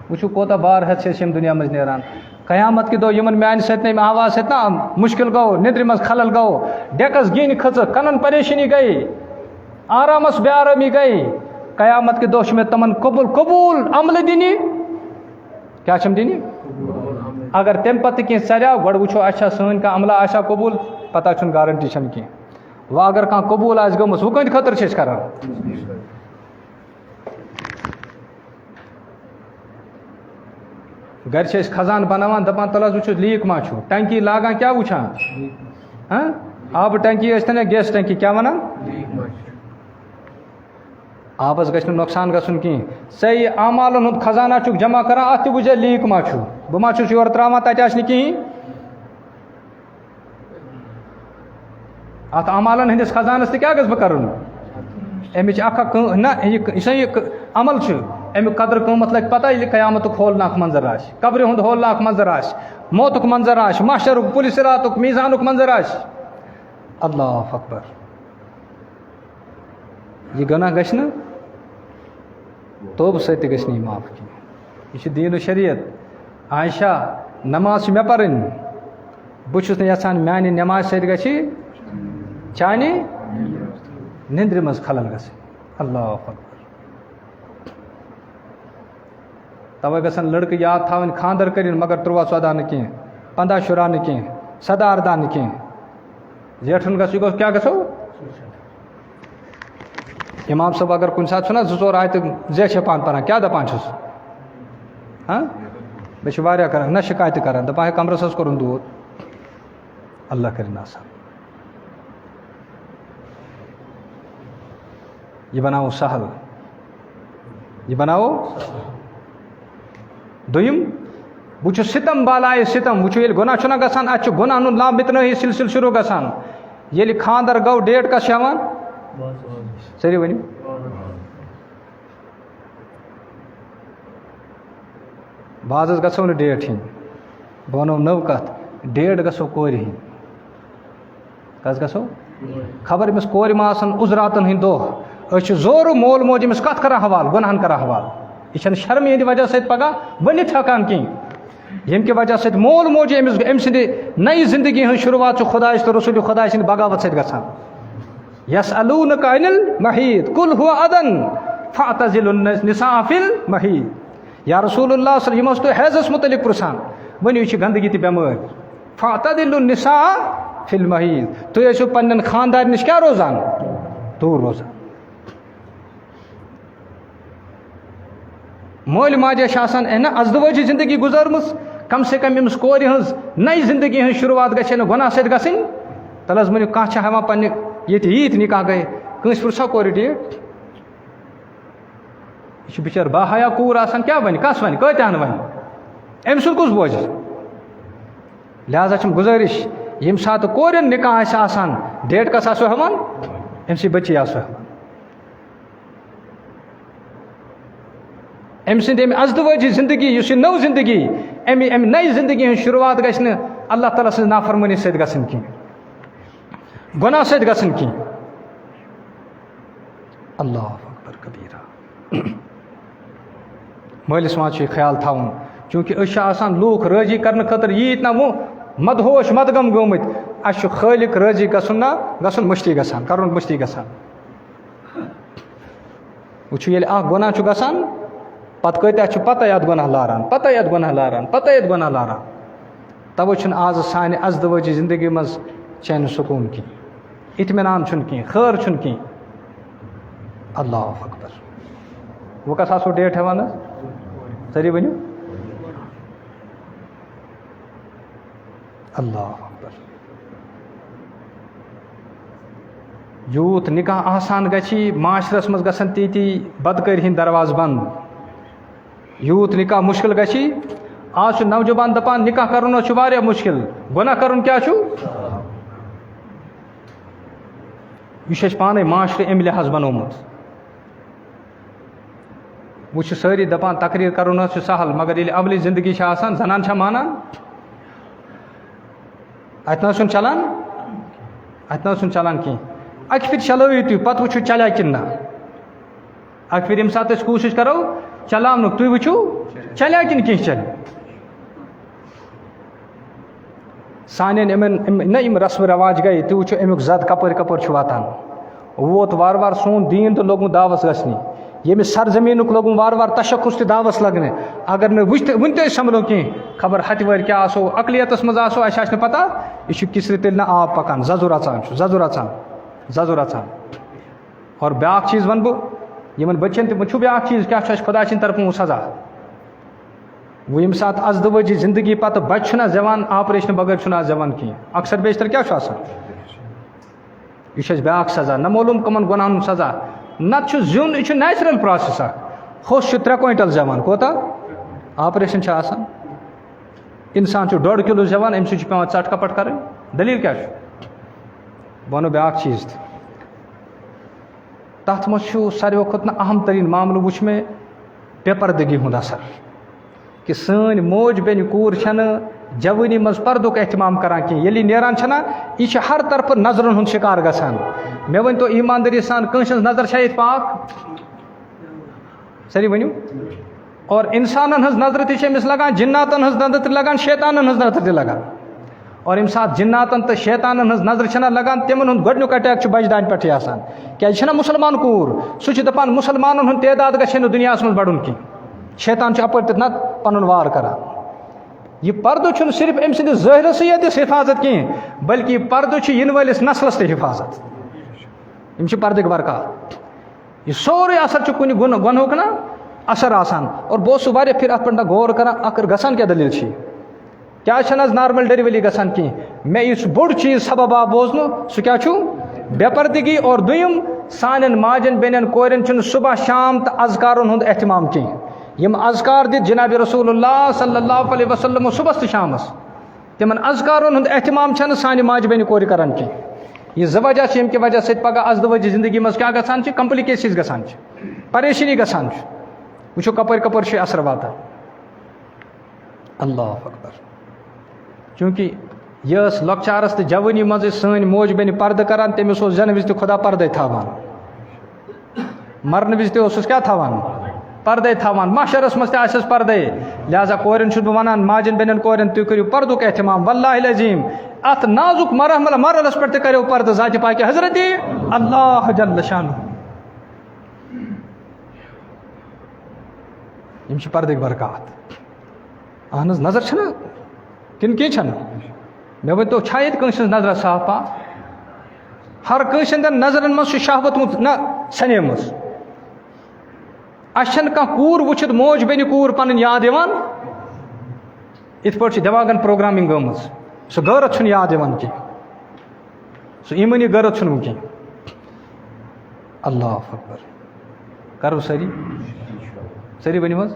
وٕچھِو کوتاہ بار ہٮ۪تھ چھِ أسۍ ییٚمہِ دُنیا منٛز نیران قیامت کہِ دۄہ یِمن میٛانہِ سۭتۍ نہٕ آواز سۭتۍ نا مُشکل گوٚو نِندرِ منٛز خلل گوٚو ڈٮ۪کس گِنۍ کھٔژٕکھ کَنن پریشٲنی گٔے آرامس بے آرٲمی گٔے قیامت کہِ دۄہ چھِ مےٚ تِمن قبوٗل عملہٕ دِنہِ کیٛاہ چھِم دِنہِ اگر تَمہِ پتہٕ تہِ کینٛہہ ژَریو گۄڈٕ وٕچھو اَسہِ چھا سٲنۍ کانٛہہ عملہ آسیا قبوٗل پتہ چھُنہٕ گارنٹی چھَنہٕ کینٛہہ وۄنۍ اگر کانٛہہ قبوٗل آسہِ گٔمٕژ وۄنۍ کٕہٕنٛدِ خٲطرٕ چھِ أسۍ کران گرِ چھِ أسۍ خزانہٕ بناوان دپان تَلہٕ حظ وٕچھو لیٖک ما چھُ ٹنکی لاگان کیٛاہ وٕچھان آبہٕ ٹنکی ٲسۍتن یا گیس ٹنکی کیٛاہ وَنان آبس گژھِ نہٕ نۄقصان گژھُن کِہیٖنۍ ژےٚ یہِ اعمالن ہُنٛد خزانہ چھُکھ جمع کران اَتھ تہِ وٕچھ لیٖک ما چھُ بہٕ ما چھُس یورٕ ترٛاوان تَتہِ آسہِ نہٕ کِہیٖنۍ اَتھ اعمالن ہٕنٛدِس خزانس تہِ کیٛاہ گژھٕ بہٕ کرُن اَمِچ اکھ نہ یہِ عمل چھُ اَمیُک قدر قۭمتھ لگہِ پتہ ییٚلہِ قیامتُک ہولناک منظر آسہِ قبرِ ہُنٛد ہولناک منظر آسہِ موتُک منظر آسہِ محشرُک پُلہِ صِراتُک میٖزانُک منظر آسہِ اللہ اکبر یہِ گۄناہ گژھِ نہٕ توبہٕ سۭتۍ تہِ گژھِ نہٕ یہِ معاف کینٛہہ یہِ چھُ دیٖنُ شریعت عائشہ نماز چھِ مےٚ پرٕنۍ بہٕ چھُس نہٕ یژھان میٛانہِ نٮ۪مازِ سۭتۍ گژھِ چانہِ نِندرِ منٛز خلل گژھٕنۍ اللہ اکبر تَوَے گژھن لٔڑکہٕ یاد تھاوٕنۍ خانٛدر کٔرِنۍ مگر 13-14 نہٕ کینٛہہ 15 شُراہ نہٕ کینٛہہ 17-18 نہٕ کینٛہہ زیٹھُن گژھِ یہِ گوٚژھ کیٛاہ گژھو اِمام صٲب اگر کُنہِ ساتہٕ چھُنہ 2-4 آیتہٕ زیچھے پہن پران کیٛاہ دپان چھُس بیٚیہِ چھِ واریاہ کران نہ شِکایتہِ کران دپان ہے کمرس حظ کوٚرُن دود اللہ کٔرِنۍ آسان یہِ بناوو سہل یہِ بناوو دوٚیِم وٕچھو سِتم بالایہِ سِتم وٕچھو ییٚلہِ گۄناہ چھُنہ گژھان اَتہِ چھُ گۄناہ ہُنٛد لامِتنٲہی سِلسِلہٕ شروٗع گژھان ییٚلہِ خانٛدر گوٚو ڈیٹ کَس چھُ یِوان سٲری ؤنِو بہٕ حظ گژھو نہٕ ڈیٹ ہِنٛدۍ بہٕ وَنو نٔو کَتھ ڈیٹ گژھو کورِ ہِنٛدۍ کس گژھو خبر أمِس کورِ ما آسن عُذراتن ہٕنٛدۍ دۄہ أسۍ چھِ زورٕ مول موج أمِس کَتھ کران حوالہٕ گۄناہن کران حوالہٕ یہِ چھَنہٕ شرمہِ ہِنٛدِ وجہ سۭتۍ پگاہ ؤنِتھ ہٮ۪کان کِہیٖنۍ ییٚمہِ کہِ وجہ سۭتۍ مول موج أمۍ سٕنٛدِ نَیہِ زندگی ہٕنٛز شروعات چھُ خۄدایَس تہٕ رسوٗلِ خۄداے سٕنٛدِ بغاوت سۭتۍ گژھان یسألوٗنَکَ عَنِ المحیٖد قُل هُوَ أَذًى فَاعْتَزِلُوا النِّسَاءَ فِی المحیٖد یا رسول اللہ صلی یِم ٲسۍ تُہۍ حیضَس مُتعلق پرٛژھان ؤنِو یہِ چھِ گنٛدگی تہٕ بٮ۪مٲرۍ فَاعْتَزِلُوا النِّسَاءَ فِی المحیٖد تُہۍ ٲسِو پنٛنٮ۪ن خاندارِ نِش کیٛاہ روزان دوٗر روزان مٲلۍ ماجہِ چھِ آسان نہ اَزدٕوٲجی زندگی گُزٲرمٕژ کم سے کم أمِس کورِ ہٕنٛز نَیہِ زندگی ہٕنٛز شروعات گژھِ ہے نہٕ گۄناہ سۭتۍ گژھٕنۍ تَلہٕ حظ ؤنِو کانٛہہ چھِ ہٮ۪وان پنٛنہِ ییٚتہِ ییٖتۍ نِکاح گٔے کٲنٛسہِ پرٛژھو کورِ ڈیٹ یہِ چھِ بِچٲر باحیا کوٗر آسان کیٛاہ وَنہِ کَس وَنہِ کۭتیٛاہن وَنہِ أمۍ سُنٛد کُس بوزِ لہٰذا چھُم گُزٲرِش ییٚمہِ ساتہٕ کورٮ۪ن نِکاح آسہِ آسان ڈیٹ کَس آسو ہٮ۪وان أمۍ سٕے بٔچی آسو ہٮ۪وان أمۍ سٕنٛدِ اَمہِ اَزدٕوٲجی زندگی یُس یہِ نٔو زندگی اَمہِ نَیہِ زندگی ہٕنٛز شروعات گژھِ نہٕ اللہ تعالیٰ سٕنٛز نافرمٲنی سۭتۍ گژھٕنۍ کینٛہہ گۄناہ سۭتۍ گژھٕنۍ کینٛہہ اللہ اکبر کبیٖرا مٲلِس ماجہِ چھُ یہِ خیال تھاوُن چوٗنٛکہِ أسۍ چھِ آسان لوٗکھ رٲضی کرنہٕ خٲطرٕ ییٖتۍ نہ مدہوش مدغم گٔمٕتۍ اَسہِ چھُ خٲلق رٲضی گژھُن نا گژھُن مٔشتٕے گژھان کَرُن مٔشتٕے گژھان وٕچھِو ییٚلہِ اکھ گۄناہ چھُ گژھان پتہٕ کۭتیاہ چھِ پتہ یَتھ گۄناہ لاران پتہ یَتھ گۄناہ لاران پتہ یَتھ گۄناہ لاران تَوَے چھُنہٕ آزٕ سانہِ اَزدٕوٲجی زندگی منٛز چینہِ سکوٗن کینٛہہ اطمینان چھُنہٕ کینٛہہ خٲر چھُنہٕ کینٛہہ اللہ اکبر وۄنۍ کَس آسو ڈیٹ ہٮ۪وان حظ سٲری ؤنِو اللہ اکبر یوٗت نِکاح آسان گژھِ معاشرس منٛز گژھن تیٖتی بدکٲری ہِنٛدۍ دروازٕ بنٛد یوٗت نِکاح مُشکل گژھِ آز چھُ نوجوان دپان نِکاح کرُن حظ چھُ واریاہ مُشکل گۄناہ کرُن کیٛاہ چھُ یہِ چھُ اَسہِ پانَے معاشرٕ اَمہِ لحاظ بنومُت وۄنۍ چھِ سٲری دپان تقریٖر کرُن حظ چھُ سہل مگر ییٚلہِ عملی زندگی چھِ آسان زنان چھا مانان اَتہِ نہ حظ چھُنہٕ چلان اَتہِ نہ حظ چھُنہٕ چلان کینٛہہ اَکہِ پھِرِ چلٲیِو تُہۍ پتہٕ وٕچھِو چلیٛا کِنہٕ نہ اَکہِ پھِرِ ییٚمہِ ساتہٕ أسۍ کوٗشِش کرو چلاونُک تُہۍ وٕچھِو چلیٛا کِنہٕ کینٛہہ چلہِ سانٮ۪ن یِمن نہ یِم رسمہٕ رواج گٔے تُہۍ وٕچھِو اَمیُک زد کپٲرۍ کپٲرۍ چھُ واتان ووت وارٕ وارٕ سون دیٖن تہِ لوٚگمُت دعوس گژھنہِ ییٚمہِ سرزمیٖنُک لوٚگُن وارٕ وارٕ تشخُص تہِ دعوس لگنہِ اگر نہٕ وٕنہِ تہِ أسۍ سمبلو کینٛہہ خبر ہتہِ وٲرۍ کیٛاہ آسو اقلیتس منٛز آسو اَسہِ آسہِ نہٕ پتہ یہِ چھُ کِسرِ تیٚلہِ نہ آب پکان ززُر اژان چھُ ززُر اژان ززُر اژان اور بیٛاکھ چیٖز وَنہٕ بہٕ یِمن بٔچن تہِ وٕچھِو بیٛاکھ چیٖز کیٛاہ چھُ اَسہِ خۄداے سٕنٛدِ طرفہٕ سزا وۄنۍ ییٚمہِ ساتہٕ اَزدٕوٲجی زندگی پتہٕ بچہِ چھُنہ زٮ۪وان آپریشنہٕ بغٲر چھُنہٕ آز زٮ۪وان کینٛہہ اکثر بیشتر کیٛاہ چھُ آسان یہِ چھُ اَسہِ بیٛاکھ سزا نہ معلوٗم کٕمن گۄناہن ہُنٛد سزا نتہٕ چھُ زیُن یہِ چھُ نیچرل پرٛاسیس اکھ ہوٚس چھُ 3 کویِنٹل زٮ۪وان کوتاہ آپریشن چھِ آسان اِنسان چھُ 1.5 کِلوٗ زٮ۪وان أمِس سۭتۍ چھُ پٮ۪وان ژٹ کپٹ کرٕنۍ دٔلیٖل کیٛاہ چھُ بہٕ وَنو بیٛاکھ چیٖز تہِ تَتھ منٛز چھُ ساروِیو کھۄتہٕ نہٕ اہم تریٖن معاملہٕ وٕچھ مےٚ بے پردگی ہُنٛد اثر کہِ سٲنۍ موج بیٚنہِ کوٗر چھَنہٕ جوٲنی منٛز پردُک احتمام کران کینٛہہ ییٚلہِ یہِ نیران چھَنہ یہِ چھِ ہر طرفہٕ نظرن ہُنٛد شِکار گژھان مےٚ ؤنۍتو ایٖماندٲری سان کٲنٛسہِ ہٕنٛز نظر چھا ییٚتہِ پاک سٲری ؤنِو اور اِنسانن ہٕنٛز نظرٕ تہِ چھِ أمِس لگان جِناتن ہٕنٛز نظر تہِ لگان شیطانن ہٕنٛز نظر تہِ لگان اور ییٚمہِ ساتہٕ جِناتن تہٕ شیطانن ہٕنٛز نظرٕ چھَنہ لگان تِمن ہُنٛد گۄڈنیُک اٹیک چھُ بجہِ دانہِ پٮ۪ٹھٕے آسان کیٛازِ چھَنہ مُسلمان کوٗر سُہ چھُ دپان مُسلمانن ہُنٛد تعداد گژھِ ہے نہٕ دُنیاہس منٛز بڑُن کینٛہہ شیطان چھُ اپٲرۍ تہِ نتہٕ پنُن وار کران یہِ پردٕ چھُنہٕ صرف أمۍ سٕنٛدِس ظٲہرسٕے یٲتِس حِفاظت کینٛہہ بلکہِ یہِ پردٕ چھُ یِنہٕ وٲلِس نسلس تہِ حِفاظت یِم چھِ پردٕکۍ برکات یہِ سورُے اثر چھُ کُنہِ گۄنہُک نا اثر آسان اور بہٕ اوسُس واریاہ پھِرِ اتھ پٮ۪ٹھ غور کران اکھ گژھان کیٛاہ دٔلیٖل چھِ کیٛازِ چھَنہٕ حظ نارمل ڈیلؤری گژھان کینٛہہ مےٚ یُس بوٚڑ چیٖز سبب آو بوزنہٕ سُہ کیٛاہ چھُ بے پردگی اور دوٚیِم سانٮ۪ن ماجٮ۪ن بیٚنٮ۪ن کورٮ۪ن چھُنہٕ صُبح شام تہٕ اذکارن ہُنٛد احتمام کینٛہہ یِم اذکار دِتھ جنابِ رسول اللہ صلی اللہ علیہ وسلم صُبحس تہٕ شامس تِمن اذکارن ہُنٛد احتمام چھنہٕ سانہِ ماجہِ بیٚنہِ کورِ کران کینٛہہ یہِ 2 وجہ چھِ ییٚمہِ کہِ وجہ سۭتۍ پگاہ اَزدٕوٲجی زندگی منٛز کیٛاہ گژھان چھِ کمپلِکیشنٕز گژھان چھِ پریشٲنی گژھان چھِ وٕچھو کپٲرۍ کپٲرۍ چھُ اثر واتان اللہ اکبر چوٗنٛکہِ یہ لۄکچارس تہٕ جوٲنی منٛزٕے سٲنۍ موج بیٚنہِ پردٕ کران تٔمِس اوس زٮ۪نہٕ وِزِ تہِ خۄدا پردے تھاوان مرنہٕ وِزِ تہِ اوسُس کیٛاہ تھاوان پردے تھاوان محشرس منٛز تہِ آسٮ۪س پردے لہذا کورٮ۪ن چھُس بہٕ ونان ماجٮ۪ن بیٚنٮ۪ن کورٮ۪ن تُہۍ کٔرِو پردُک احتمام واللہ العظیٖم اتھ نازُک مرحلس پٮ۪ٹھ تہِ کریو پردٕ ذاتِ پاکہِ حضرت اللہ جل شانہ یِم چھِ پردٕکۍ برکات اہن حظ نظر چھَنا کِنہٕ کینٛہہ چھَنہٕ مےٚ ؤنۍتو چھا ییٚتہِ کٲنٛسہِ ہٕنٛز نظرا صاف پاک ہر کٲنٛسہِ ہٕنٛدٮ۪ن نظرن منٛز چھُ شہوت نہ سَنیمٕژ اَسہِ چھَنہٕ کانٛہہ کوٗر وٕچھِتھ موج بیٚنہِ کوٗر پَنٕنۍ یاد یِوان یِتھ پٲٹھۍ چھِ دٮ۪ماغن پروگرامِنٛگ گٔمٕژ سُہ غٲرت چھُنہٕ یاد یِوان کینٛہہ سُہ ایٖمٲنی غٲرت چھُنہٕ وٕنۍ کینٛہہ اللہ اکبر کرو سٲری ؤنِو حظ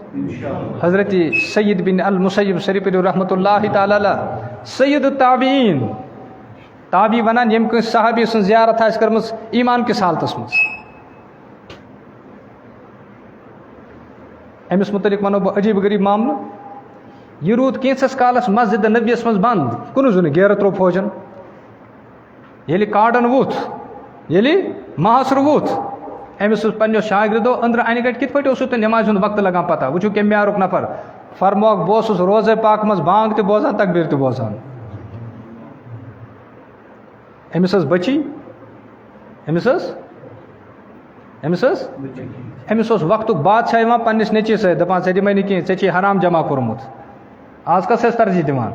حضرت سید بن المسیب شریف رحمتہ اللہ تعالیٰ علیہ سید التابعین تابی ونان ییٚمہِ کٲنٛسہِ صحابی سٕنٛز زیارت آسہِ کٔرمٕژ ایٖمان کِس حالتس منٛز أمِس متعلق وَنو بہٕ عجیٖب غریٖب معاملہٕ یہِ روٗد کینٛژھس کالس مسجد نبیَس منٛز بنٛد کُنُے زوٚنُے گیرٕ ترٛوو فوجن ییٚلہِ کاڈن ووٚتھ ییٚلہِ محاصرٕ ووٚتھ أمِس اوس پنٛنیو شاگردو أنٛدرٕ اَنہِ گَٹہِ کِتھ پٲٹھۍ اوسوٕ تۄہہِ نٮ۪مازِ ہُنٛد وقتہٕ لگان پتہ وٕچھِو کَمہِ معیارُک نفر فرموکھ بہٕ اوسُس روزے پاک منٛز بانٛگ تہِ بوزان تقبیٖر تہِ بوزان أمِس ٲس بٔچی أمِس اوس وقتُک بادشاہ یِوان پنٛنِس نیٚچوِس سۭتۍ دَپان ژےٚ دِمَے نہٕ کینٛہہ ژےٚ چھی حرام جمع کوٚرمُت آز کَس ٲسۍ ترجیح دِوان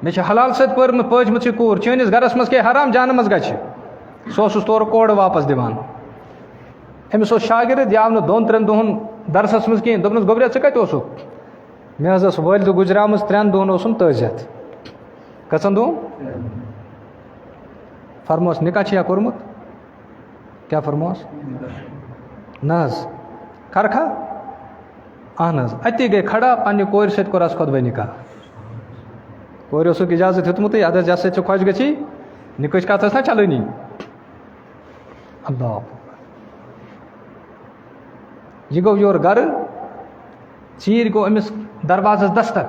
مےٚ چھِ حلال سۭتۍ پٲجمٕژ یہِ کوٗر چٲنِس گرس منٛز کیٛاہ حرام جانہٕ منٛز گژھِ سُہ اوسُس تورٕ کورٕ واپس دِوان أمِس اوس شاگرد یہِ آو نہٕ 2-3 دۄہن درسس منٛز کِہیٖنۍ دوٚپنَس گوٚبریا ژٕ کتہِ اوسُکھ مےٚ حظ ٲس وٲلدٕ گُزریمٕژ 3 دۄہن اوسُم تٲزیت کٔژن دۄہن فرموس نِکاح چھُیا کوٚرمُت کیٛاہ فرموس نہ حظ کَرکھا اہن حظ اَتی گٔے کھڑا پنٛنہِ کورِ سۭتۍ کوٚرہس خۄدوے نِکاح کورِ اوسُکھ اِجازت ہیوٚتمُتٕے اَدٕ حظ یَتھ سۭتۍ ژٕ خۄش گژھی نِکٕچ کَتھ ٲس نا چلٲنی اللہ یہِ گوٚو یورٕ گرٕ ژیٖرۍ گوٚو أمِس دروازس دستک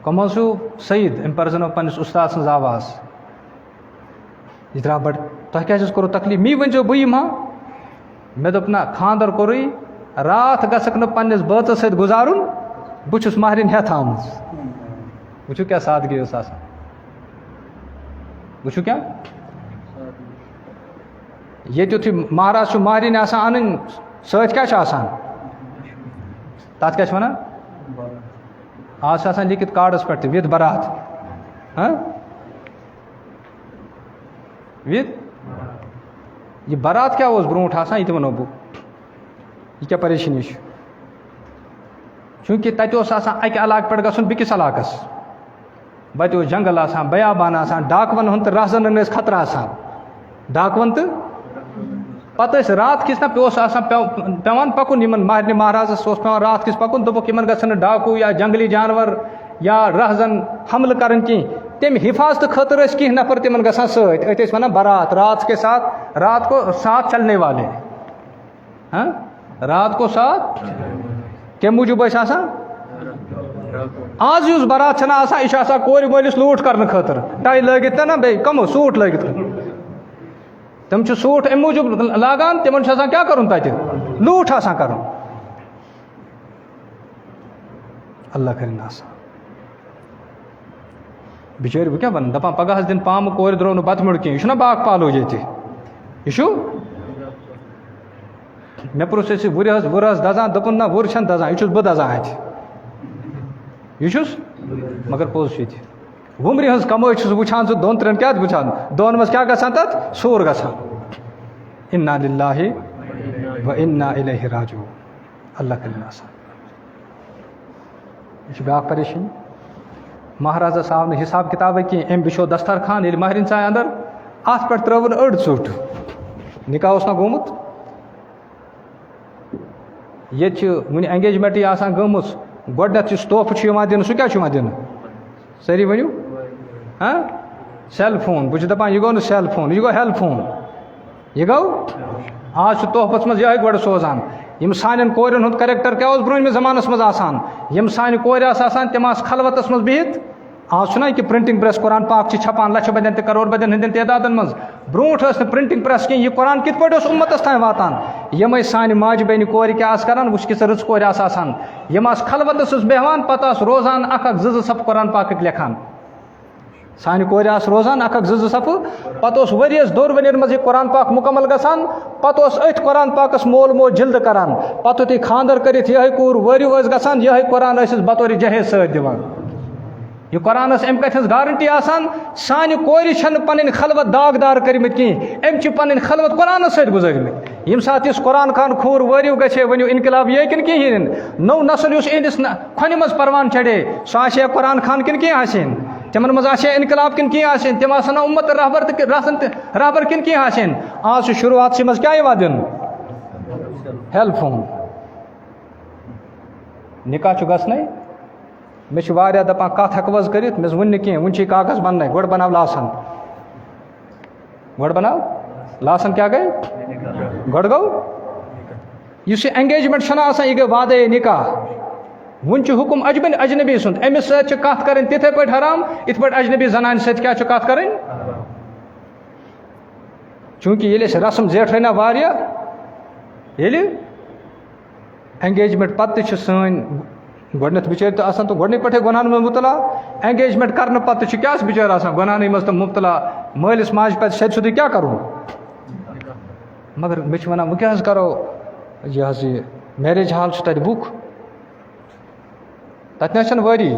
کَم حظ چھُو سعید أمۍ پرزنٲو پنٛنِس اُستاد سٕنٛز آواز یہِ درٛاو بَڑٕ تۄہہِ کیٛازِ حظ کوٚروٕ تکلیٖف می ؤنۍزیو بہٕ یِمہٕ ہا مےٚ دوٚپ نہ خاندر کوٚرُے راتھ گژھکھ نہٕ پنٛنِس بٲژَس سۭتۍ گُزارُن بہٕ چھُس مہرِنۍ ہٮ۪تھ آمٕژ وٕچھِو کیٛاہ سادگی ٲس آسان وٕچھِو کیٛاہ ییٚتہِ یُتھُے مہراز چھُ مہرِنۍ آسان اَنٕنۍ سۭتۍ کیٛاہ چھُ آسان تَتھ کیٛاہ چھِ وَنان آز چھِ آسان لیکھِتھ کاڈَس پٮ۪ٹھ تہِ وِد بَرات وِد یہِ بَرات کیٛاہ اوس برونٛٹھ آسان یہِ تہِ وَنو بہٕ یہِ کیٛاہ پریشٲنی چھِ چوٗنٛکہِ تَتہِ اوس آسان اَکہِ علاقہٕ پٮ۪ٹھ گژھُن بیٚکِس علاقَس وَتہِ اوس جنٛگل آسان بیابان آسان ڈاکوَن ہُنٛد تہٕ رہزنَن ٲسۍ خطرٕ آسان ڈاکوَن تہٕ پَتہٕ ٲسۍ راتھ کِس نہ اوس آسان پٮ۪وان پَکُن یِمن مہرنہِ مہرازَس اوس پٮ۪وان راتھ کِس پَکُن دوٚپُکھ یِمن گژھن نہٕ ڈاکوٗ یا جنٛگلی جانور یا رہزن حملہٕ کَرٕنۍ کینٛہہ تَمہِ حِفاظتہٕ خٲطرٕ ٲسۍ کینٛہہ نفر تِمن گژھان سۭتۍ أتھۍ ٲسۍ وَنان بَرات رات کے ساتھ رات کو ساتھ چلنے والے رات کو ساتھ کَمہِ موٗجوٗب ٲسۍ آسان آز یُس بَرات چھَنہ آسان یہِ چھُ آسان کورِ مٲلِس لوٗٹھ کَرنہٕ خٲطرٕ ٹاے لٲگِتھ تہِ نہ بیٚیہِ کَمو سوٗٹ لٲگِتھ تِم چھِ سوٗٹ اَمہِ موٗجوٗب لاگان تِمن چھُ آسان کیٛاہ کَرُن تَتہِ لوٗٹھ آسان کَرُن اللہ کٔرِنۍ آسان بِچٲرۍ بہٕ کیٛاہ وَنہٕ دَپان پگاہ حظ دِنہٕ پامہٕ کورِ درٛاو نہٕ بَتہٕ میوٚڑ کینٛہہ یہِ چھُنہ باغ پالو ییٚتہِ یہِ چھُ مےٚ پرُژھ أسۍ وُرِ حظ دَزان دوٚپُن نہ وُر چھَنہٕ دَزان یہِ چھُس بہٕ دَزان اَتہِ یہِ چھُس مگر پوٚز چھُ ییٚتہِ وُمرِ ہٕنٛز کَمٲے چھُس وٕچھان ژٕ 2-3 کیٛاہ وٕچھان دۄن منٛز کیٛاہ گژھان تَتھ سوٗر گژھان اِنا لِلٰہِ و اِنا اِلیہِ راجعوٗن اللہ کٔرِنۍ آسان یہِ چھِ بیٛاکھ پریشٲنی مہرازَس آو نہٕ حِساب کِتابٕے کینٛہہ أمۍ بِچھو دسترخان ییٚلہِ مہرِنۍ ژاے اَندر اَتھ پٮ۪ٹھ ترٛٲوٕن أڑ ژوٚٹ نِکاح اوس نہ گوٚمُت ییٚتہِ چھِ وٕنہِ اٮ۪نگیجمٮ۪نٛٹٕے آسان گٔمٕژ گۄڈنٮ۪تھ یُس تحفہٕ چھُ یِوان دِنہٕ سُہ کیٛاہ چھُ یِوان دِنہٕ سٲری ؤنِو سیل فون بہٕ چھُس دَپان یہِ گوٚو نہٕ سیل فون یہِ گوٚو ہٮ۪ل فون یہِ گوٚو آز چھُ تحفَس منٛز یِہوٚے گۄڈٕ سوزان یم سانن کورن ہند کریکٹر کیا برہم زمانس مز آسان یم سانہ کور آسان تم آس خلوتس مز بہت آج چھنا کہ پرنٹنگ پریس قرآن پاک چھپان لچھ بدین تو کروڑ بدین ہندین تعدادن مز برونٹ نا پرنٹنگ پریس کی یہ قرآن کت پہ امتس تین واتان یم سانہ ماجہ بیٚنہِ کور کیا کران وچ کس رٕژ کور آسان یم آس خلوتس بیہوان پتہ روزان اکھ زٕ صف قرآن پاک لکھان سانہ کور روزان اکھ زٕ صفہٕ پتہ ؤریس دور ؤرین مز یہ قرآن پاک مکمل گژھان پتہ اتھ قرآن پاکس مول موج جلد کران پتہ تھی خاندر کرت یہ کور ؤریو گژھان یہ قرآن بطور جہیز ست دِوان یہ قرآن ام کت گارنٹی آسان سانہ کور چھن پن خلوت داغدار کرمت کہیں ام پن خلوت قرآن ست گزرمت یم سات اس قرآن خان کھور ؤریو گھے ونیو انقلاب یہ کن کہین نو نسل اس اندس کھنہ مز پروان چڑھے سو آسے قرآن خان کن کی آسین تمن مز آسے انقلاب کن کی آسین تم آسن امت رہبر کن کی آسین آج شروعات سے مز کیا یوان دن ہیل فون نکاح چھ گژھنے مے دپان کت ہیکو حظ کرت مے ون کی ون کاغذ بننے گوڑ بناو لاسن گوڑ بناو لاسن کیا گئے گوڑ گو اس انگیجمنٹ چھنا آسان یہ گئی وعدے نکاح ون حکم اجنبی سند امس ست کت کریں تتھے پہ حرام ات پہ اجنبی زنان ست کیا کت کریں چونکہ یل رسم زیٹھے نا واریاہ یل انگیجمنٹ پتہ سن گۄڈنیتھ بچار تو آسان تو گۄڈنِک پٮ۪ٹھے گۄنہن منٛز مبتلا انگیجمنٹ کرنے پتہ کیا بچار آسان گۄنہنٕے منٛز تو مبتلا مٲلِس ماجہِ پتہ شدِ سیودٕے کیا کرو مگر مےٚ چھِ ونان وۄنۍ کیٛاہ حظ کرو یہ حظ یہ میریج ہال چھُ تتہِ بُک تتہِ نہ چھنہٕ وٲری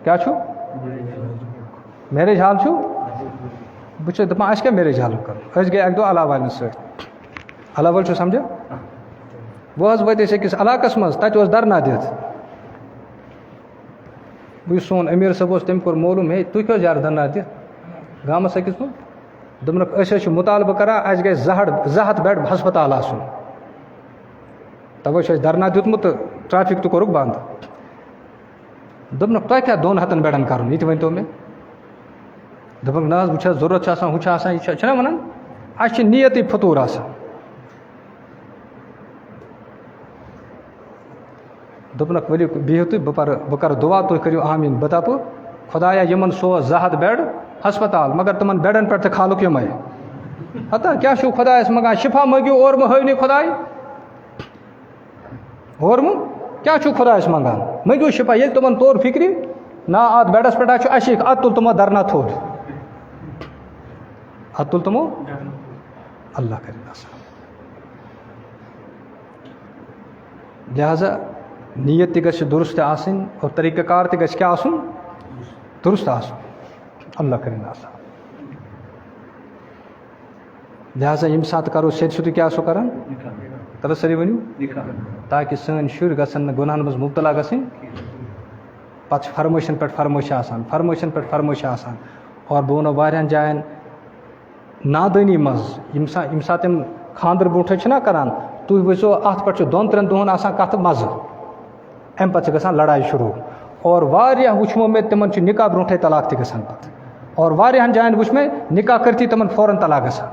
کیا چھُ میریج ہال چھُ بہٕ چھُس دپان اَسہِ کیٛاہ میریج ہال کرو أسۍ گٔے اکہِ دۄہ علاو والٮ۪ن سۭتۍ علاو وٲلۍ چھُ سمجھا وہ حظ وٲتۍ أسۍ أکِس علاقس منٛز تتہِ اوس دھرنا دِتھ یُس سون أمیٖر صٲب اوس تٔمۍ کوٚر معلوٗم ہے تُہۍ کیٛاہ حظ یارٕ دھرنا دِتھ گامس أکِس منٛز دوٚپنکھ أسۍ حظ چھِ مُطالبہٕ کران اَسہِ گژھِ 200 بیڈ ہسپتال آسُن تَوَے چھُ اَسہِ دھرنا دیُتمُت تہٕ ٹرٛیفِک تہِ کوٚرُکھ بنٛد دوٚپنکھ تۄہہِ کیٛاہ 200 بیڈن کرُن یہِ تہِ ؤنۍتو مےٚ دوٚپکھ نہ حظ وٕچھ حظ ضوٚرتھ چھُ آسان ہُہ چھُ آسان یہِ چھُنا وَنان اَسہِ چھِ نیتٕے فطوٗر آسان دوٚپنکھ ؤلِو بِہِو تُہۍ بہٕ کَرٕ دُعا تُہۍ کٔرِو آمیٖن بہٕ دَپہٕ خۄدایا یِمن سوز 200 بیڈ ہسپتال مگر تِمن بیڈن پٮ۪ٹھ تہِ کھالُکھ یِمے ہتا کیٛاہ چھُو خۄدایس منٛگان شِفا مٲگِو اورٕ مہٕ ہٲونٕے خۄداے اورٕ مہٕ کیٛاہ چھُو خۄدایس منٛگان مٲگِو شِفا ییٚلہِ تِمن تور فِکرِ نا اتھ بیڈس پٮ۪ٹھ حظ چھُ اشیٖک ادٕ تُل تِمو دھرنا تھوٚد ادٕ تُل تِمو اللہ کٔرِنۍ آسان لہذا نیت تہِ گژھِ درست آسٕنۍ اور طریقہ کار تہِ گژھِ کیٛاہ آسُن درست آسُن اللہ کٔرِنۍ آسان لہذا ییٚمہِ ساتہٕ کرو سیٚدِ سیٚودُے کیٛاہ آسو کران تَلہٕ سٲری ؤنِو تاکہِ سٲنۍ شُرۍ گژھن نہٕ گۄنہن منٛز مُبتلا گژھٕنۍ پتہٕ چھِ فرمٲیشن پٮ۪ٹھ فرمٲیشہِ آسان فرمٲیشن پٮ۪ٹھ فرمٲیشہِ آسان اور بہٕ وَنو واریاہن جاین نادٲنی منٛز ییٚمہِ ساتہٕ تِم خاندر برونٛٹھٕے چھِنا کران تُہۍ وٕچھزیو اَتھ پٮ۪ٹھ چھُ 2-3 دۄہن آسان کَتھٕ مزٕ اَمہِ پتہٕ چھِ گژھان لڑایہِ شروٗع اور واریاہ وٕچھمو مےٚ تِمن چھُ نکاح برونٛٹھٕے طلاق تہِ گژھان پتہٕ اور واریاہن جاین وٕچھ مےٚ نکاح کٔرتھٕے تِمن فوراً طلاق گژھان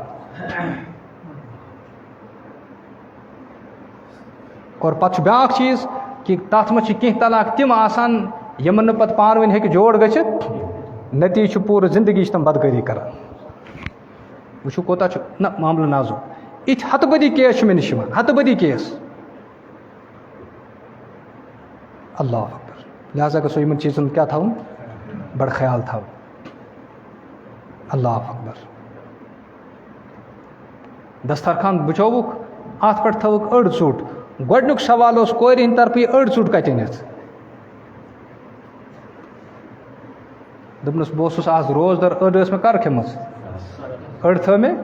اور پتہٕ چھُ بیٛاکھ چیٖز کہِ تَتھ منٛز چھِ کینٛہہ طلاق تِم آسان یِمن نہٕ پتہٕ پانہٕ ؤنۍ ہیٚکہِ جوڑ گٔژھِتھ نتیٖجہٕ چھُ پوٗرٕ زندگی چھِ تِم بدکٲری کران وٕچھِو کوتاہ چھُ نہ معاملہٕ نازُک یِتھۍ ہتہٕ بٔدی کیس چھِ مےٚ نِش یِوان ہتہٕ بٔدی کیس اللہ اکبر لہٰذا گژھو یِمن چیٖزن ہُنٛد کیٛاہ تھاوُن بڑٕ خیال تھاوُن اللہ اکبر دسترخان بچووُکھ اتھ پٮ۪ٹھ تھٲوٕکھ أڑ ژوٚٹ گۄڈنیُک سوال اوس کورِ ہِنٛدِ طرفہٕ یہِ أڑ ژوٚٹ کتہِ أنِتھ دوٚپنَس بہٕ اوسُس آز روزدر أڑ ٲس مےٚ کر کھیٚمٕژ أڑ تھٲو مےٚ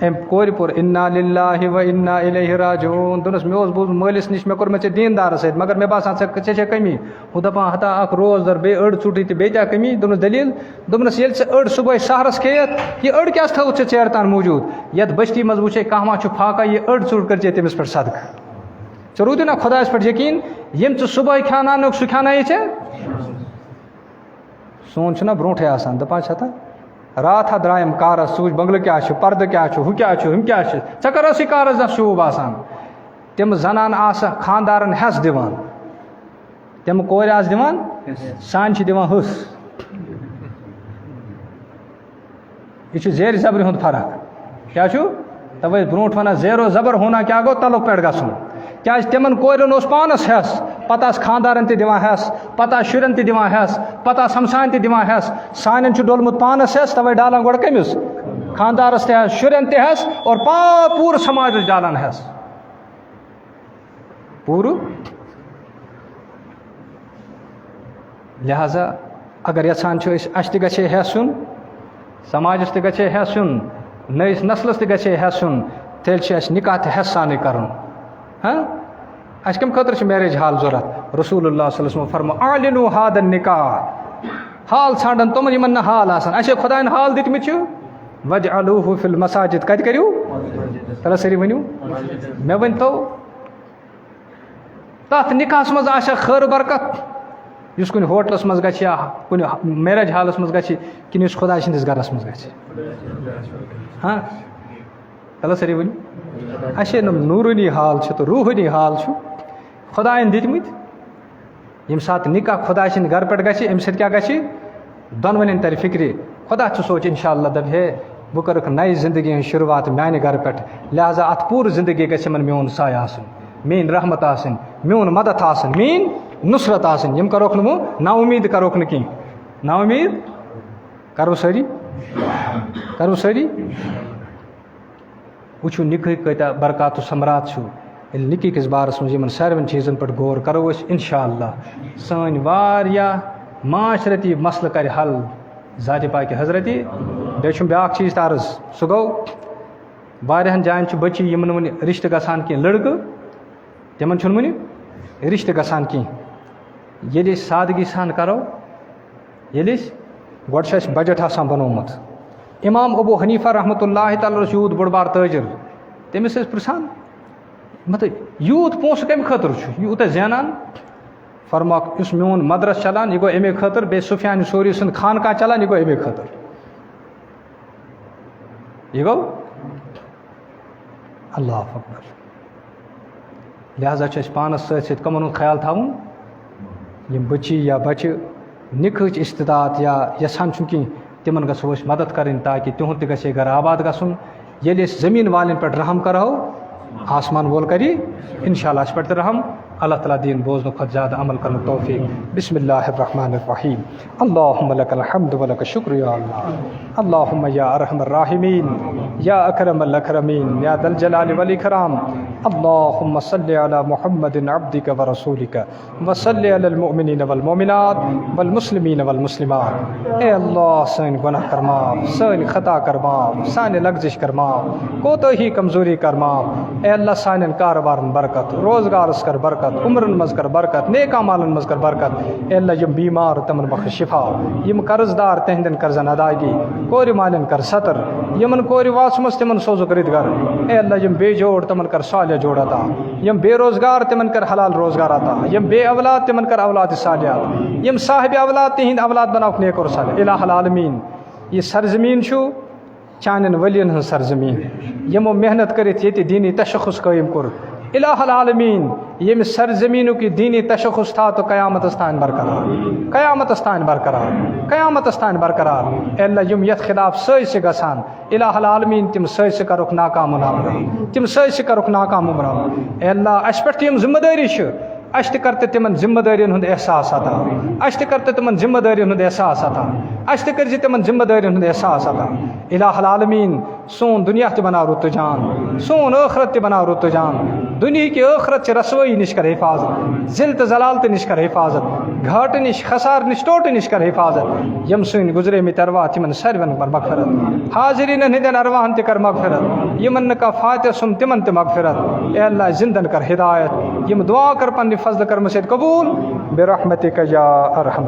أمۍ کورِ پوٚر اِنا لِلّٰہِ و اِنا اِلیہِ راجعوٗن دوٚپنَس مےٚ اوس بوٗزمُت مٲلِس نِش مےٚ کوٚر مےٚ ژےٚ دیٖندارَس سۭتۍ مگر مےٚ باسان ژےٚ چھےٚ کٔمی ہُہ دَپان ہتا اکھ روزدر بیٚیہِ أڑ ژوٚٹٕے تہٕ بیٚیہِ کیٛاہ کٔمی دوٚپنَس دٔلیٖل دوٚپنَس ییٚلہِ ژےٚ أڑ صُبحٲے سحرَس کھیٚیَتھ یہِ أڑ کیٛازِ تھٲوٕتھ ژےٚ ژیرٕ تام موٗجوٗد یَتھ بٔستی منٛز وٕچھے کانٛہہ ما چھُ فاقہ یہِ أڑ ژوٚٹ کٔرۍ ژےٚ تٔمِس پٮ۪ٹھ صدقہٕ ژےٚ روٗدُے نا خۄدایَس پٮ۪ٹھ یقیٖن ییٚمۍ ژٕ صُبحٲے کھیٛاناونُکھ سُہ کھیٛانایے ژےٚ سون چھُنہ برونٛٹھٕے آسان دَپان چھِ ہتا رات درائم کارس سوچ بنگلہ کیا پردہ کیا ہُہ کیا ہُم کیا ژےٚ کر ٲسٕے کارس دہ شوٗب آسان تِم زنان آسہٕ خاندارن ہٮ۪س دِوان تِم کورِ آسہٕ دِوان سانہِ چھِ دِوان ہٕس یہ چھُ زیرِ زبرِ ہُنٛد فرق کیٛاہ چھُ تَوَے برونٛٹھ وَنان زیرو زبر ہونا کیٛاہ گوٚو تَلُک پٮ۪ٹھ گژھُن کیٛازِ تِمن کورٮ۪ن اوس پانس ہٮ۪س پتہٕ آسہٕ خاندارن تہِ دِوان ہٮ۪س پتہٕ آسہٕ شُرٮ۪ن تہِ دِوان ہٮ۪س پتہٕ آسہٕ ہمساین تہِ دِوان ہٮ۪س سانٮ۪ن چھُ ڈوٚلمُت پانس ہٮ۪س تَوَے ڈالان گۄڈٕ کٔمِس خاندارس تہِ ہٮ۪س شُرٮ۪ن تہِ ہٮ۪س اور پوٗرٕ سماجس ڈالان ہٮ۪س پوٗرٕ لہذا اگر یژھان چھِ أسۍ اَسہِ تہِ گژھِ ہے ہٮ۪س یُن سماجس تہِ گژھِ ہے ہٮ۪س یُن نٔیِس نسلس تہِ گژھِ ہے ہٮ۪س یُن تیٚلہِ چھِ اَسہِ نِکاح تہِ ہٮ۪س سانٕے کَرُن اَسہِ کَمہِ خٲطرٕ چھِ میریج ہال ضوٚرتھ رسول اللہ صلی اللہ علیہ وسلم فرمو اعلنوا هذا النکاح حال ژھانڈن تِمن یِمن نہٕ حال آسان اَسے خۄدایَن حال دِتمٕتۍ چھِ وجعلوه فی المساجد کَتہِ کٔرِو تَلہ سٲری ؤنِو مےٚ ؤنۍتو تَتھ نِکاحس منٛز آسیا خٲر برکت یُس کُنہِ ہوٹلس منٛز گژھِ یا کُنہِ میریج ہالس منٛز گژھِ کِنہٕ یُس خۄداے سٕنٛدِس گرس منٛز گژھِ تَلہ سٲری ؤنِو اَسے نوٗرٲنی حال چھِ تہٕ روٗحٲنی حال چھُ خۄدایَن دِتمٕتۍ ییٚمہِ ساتہٕ نِکاح خۄداے سٕنٛدِ گرٕ پٮ۪ٹھ گژھِ اَمہِ سۭتۍ کیٛاہ گژھِ دۄنوٕنٮ۪ن ترِ فِکرِ خۄدا چھُ سونٛچ اِنشاء اللہ دَپہِ ہے بہٕ کَرٕکھ نَیہِ زندگی ہٕنٛز شُروعات میٛانہِ گرٕ پٮ۪ٹھ لہذا اَتھ پوٗرٕ زندگی گژھِ یِمن میون سایہِ آسُن میٛٲنۍ رحمت آسٕنۍ میون مدد آسٕنۍ میٛٲنۍ نُصرت آسٕنۍ یِم کَروکھ نہٕ وۄنۍ نا اُمیٖد کَروکھ نہٕ کینٛہہ نا اُمیٖد کَرو سٲری وٕچھو نِکہٕ کۭتیاہ برکات و ثمرات چھُ ییٚلہِ نِکی کِس بارس منٛز یِمن ساروٮ۪ن چیٖزن پٮ۪ٹھ غور کرو أسۍ اِنشاء اللہ سٲنۍ واریاہ معاشرتی مسلہٕ کَرِ حل ذاتِ پاکہِ حضرتی بیٚیہِ چھُم بیٛاکھ چیٖز تہِ عرض سُہ گوٚو واریاہن جاین چھِ بٔچی یِمن وٕنہِ رِشتہٕ گژھان کینٛہہ لٔڑکہٕ تِمن چھُنہٕ وٕنہِ رِشتہٕ گژھان کینٛہہ ییٚلہِ أسۍ سادگی سان کرو ییٚلہِ أسۍ گۄڈٕ چھُ اَسہِ بجٹ آسان بنومُت امام ابو حنیفہ رحمتہ اللہ تعالیٰ اوس یوٗت بوٚڑ بار تٲجِر تٔمِس ٲسۍ پرٛژھان مطلب یوٗت پونٛسہٕ کَمہِ خٲطرٕ چھُ یوٗتاہ زینان فرماکھ یُس میون مدرس چلان یہِ گوٚو اَمے خٲطرٕ بیٚیہِ سفیان ثوری سُنٛد خانقاہ چلان یہِ گوٚو اَمے خٲطرٕ یہِ گوٚو اللہ اکبر لہذا چھُ اَسہِ پانس سۭتۍ سۭتۍ کَمن ہُنٛد خیال تھاوُن یِم بٔچی یا بچہِ نِکہٕچ استطاعت یا یژھان چھُ کینٛہہ تِمن گژھو أسۍ مدد کَرٕنۍ تاکہِ تِہُنٛد تہِ گژھِ ہے گرٕ آباد گژھُن ییٚلہِ أسۍ زٔمیٖن والٮ۪ن پٮ۪ٹھ رحم کرہو آسمان وول کَرِ اِنشاء اللہ اَسہِ پٮ۪ٹھ تہِ رحم اللہ تعالیٰ دِیِن بوزنہٕ کھۄتہٕ زیادٕ عمل کرنُک توفیٖق بسم اللہ الرحمن الرحیم اللہم لک الحمد ولک شکر یا اللہ اللہم یا ارحم الراحمین یا اکرم الاکرمین یا ذا الجلال والاکرام اللہم صلی علی محمد عبدک ورسولک وصلی علی المؤمنین والمؤمنات والمسلمین والمسلمات اے اللہ سٲنۍ گۄناہ کر معاف سٲنۍ خطا کر معاف سانہِ لغزش کر معاف کوتٲہی کمزوری کر معاف اے اللہ سانٮ۪ن کارٕبارن برکت روزگارس کر برکت عمرن منٛز کر برکت نیک اعمالن منٛز کر برکت اے اللہ یِم بیمار تِمن بخش شفا یِم قرض دار تِہنٛدٮ۪ن قرضن ادایگی کورِ مالٮ۪ن کر ستر یِمن کورِ واژمژ تِمن سوزُکھ رٕتۍ گرٕ اے اللہ یِم بے جوڑ تِمن کر صالح جوڑ عطا یِم بے روزگار تِمن کر حلال روزگار عطا یِم بے اولاد تِمن کر اولاد صالحہ یِم صاحبِ اولاد تِہنٛدۍ اولاد بناوکھ نیک اور صالح الہ العالمیٖن یہِ سرزمیٖن چھُ چانٮ۪ن ؤلین ہٕنٛز سرزمیٖن یِمو محنت کٔرِتھ ییٚتہِ دیٖنی تشخص قٲیِم کوٚر الہ العالمیٖن ییٚمہِ سرزمیٖنُک یہِ دیٖنی تشخص تھاو تہٕ قیامتس تانۍ برقرار قیامتس تانۍ برقرار قیامتس تانۍ برقرار اے اللہ یِم یتھ خلاف سٲزشہِ گژھان الہ العالمیٖن تِم سٲزشہِ کرُکھ ناکام عمران تِم سٲزشہِ کرُکھ ناکام عمران اے اللہ اَسہِ پٮ۪ٹھ تہِ یِم ذمہٕ دٲری چھِ اَسہِ تہِ کر تہٕ تِمن ذمہٕ دٲرین ہُنٛد احساس عطا اَسہِ تہِ کر تہٕ تِمن ذمہٕ دٲرین ہُنٛد احساس عطا اَسہِ تہِ کٔرزِ تِمن ذمہٕ دٲرین ہُنٛد احساس عطا الہ العالمیٖن سون دُنیا تہِ بناو رُت تہٕ جان سون ٲخرت تہِ بناو رُت تہٕ جان دُنہِکہِ ٲخرت چہِ رسوٲیی نِش کر حفاظت ذِلہٕ تہٕ زلالتہٕ نِش کر حفاظت گھاٹہٕ نِش خسارٕ نِش ٹوٹہٕ نِش کر حفاظت یِم سٲنۍ گُزریمٕتۍ ارواح تِمن ساروٮ۪ن کر مغفرت حاضریٖنن ہٕنٛدٮ۪ن ارواحن تہِ کر مغفرت یِمن نہٕ کانٛہہ فاتح سُنٛد تِمن تہِ مغفرت اے اللہ زِندن کر ہدایت یِم دعا کر پننہِ فضلہٕ کرمہٕ سۭتۍ قبوٗل برحمتک یا ارحم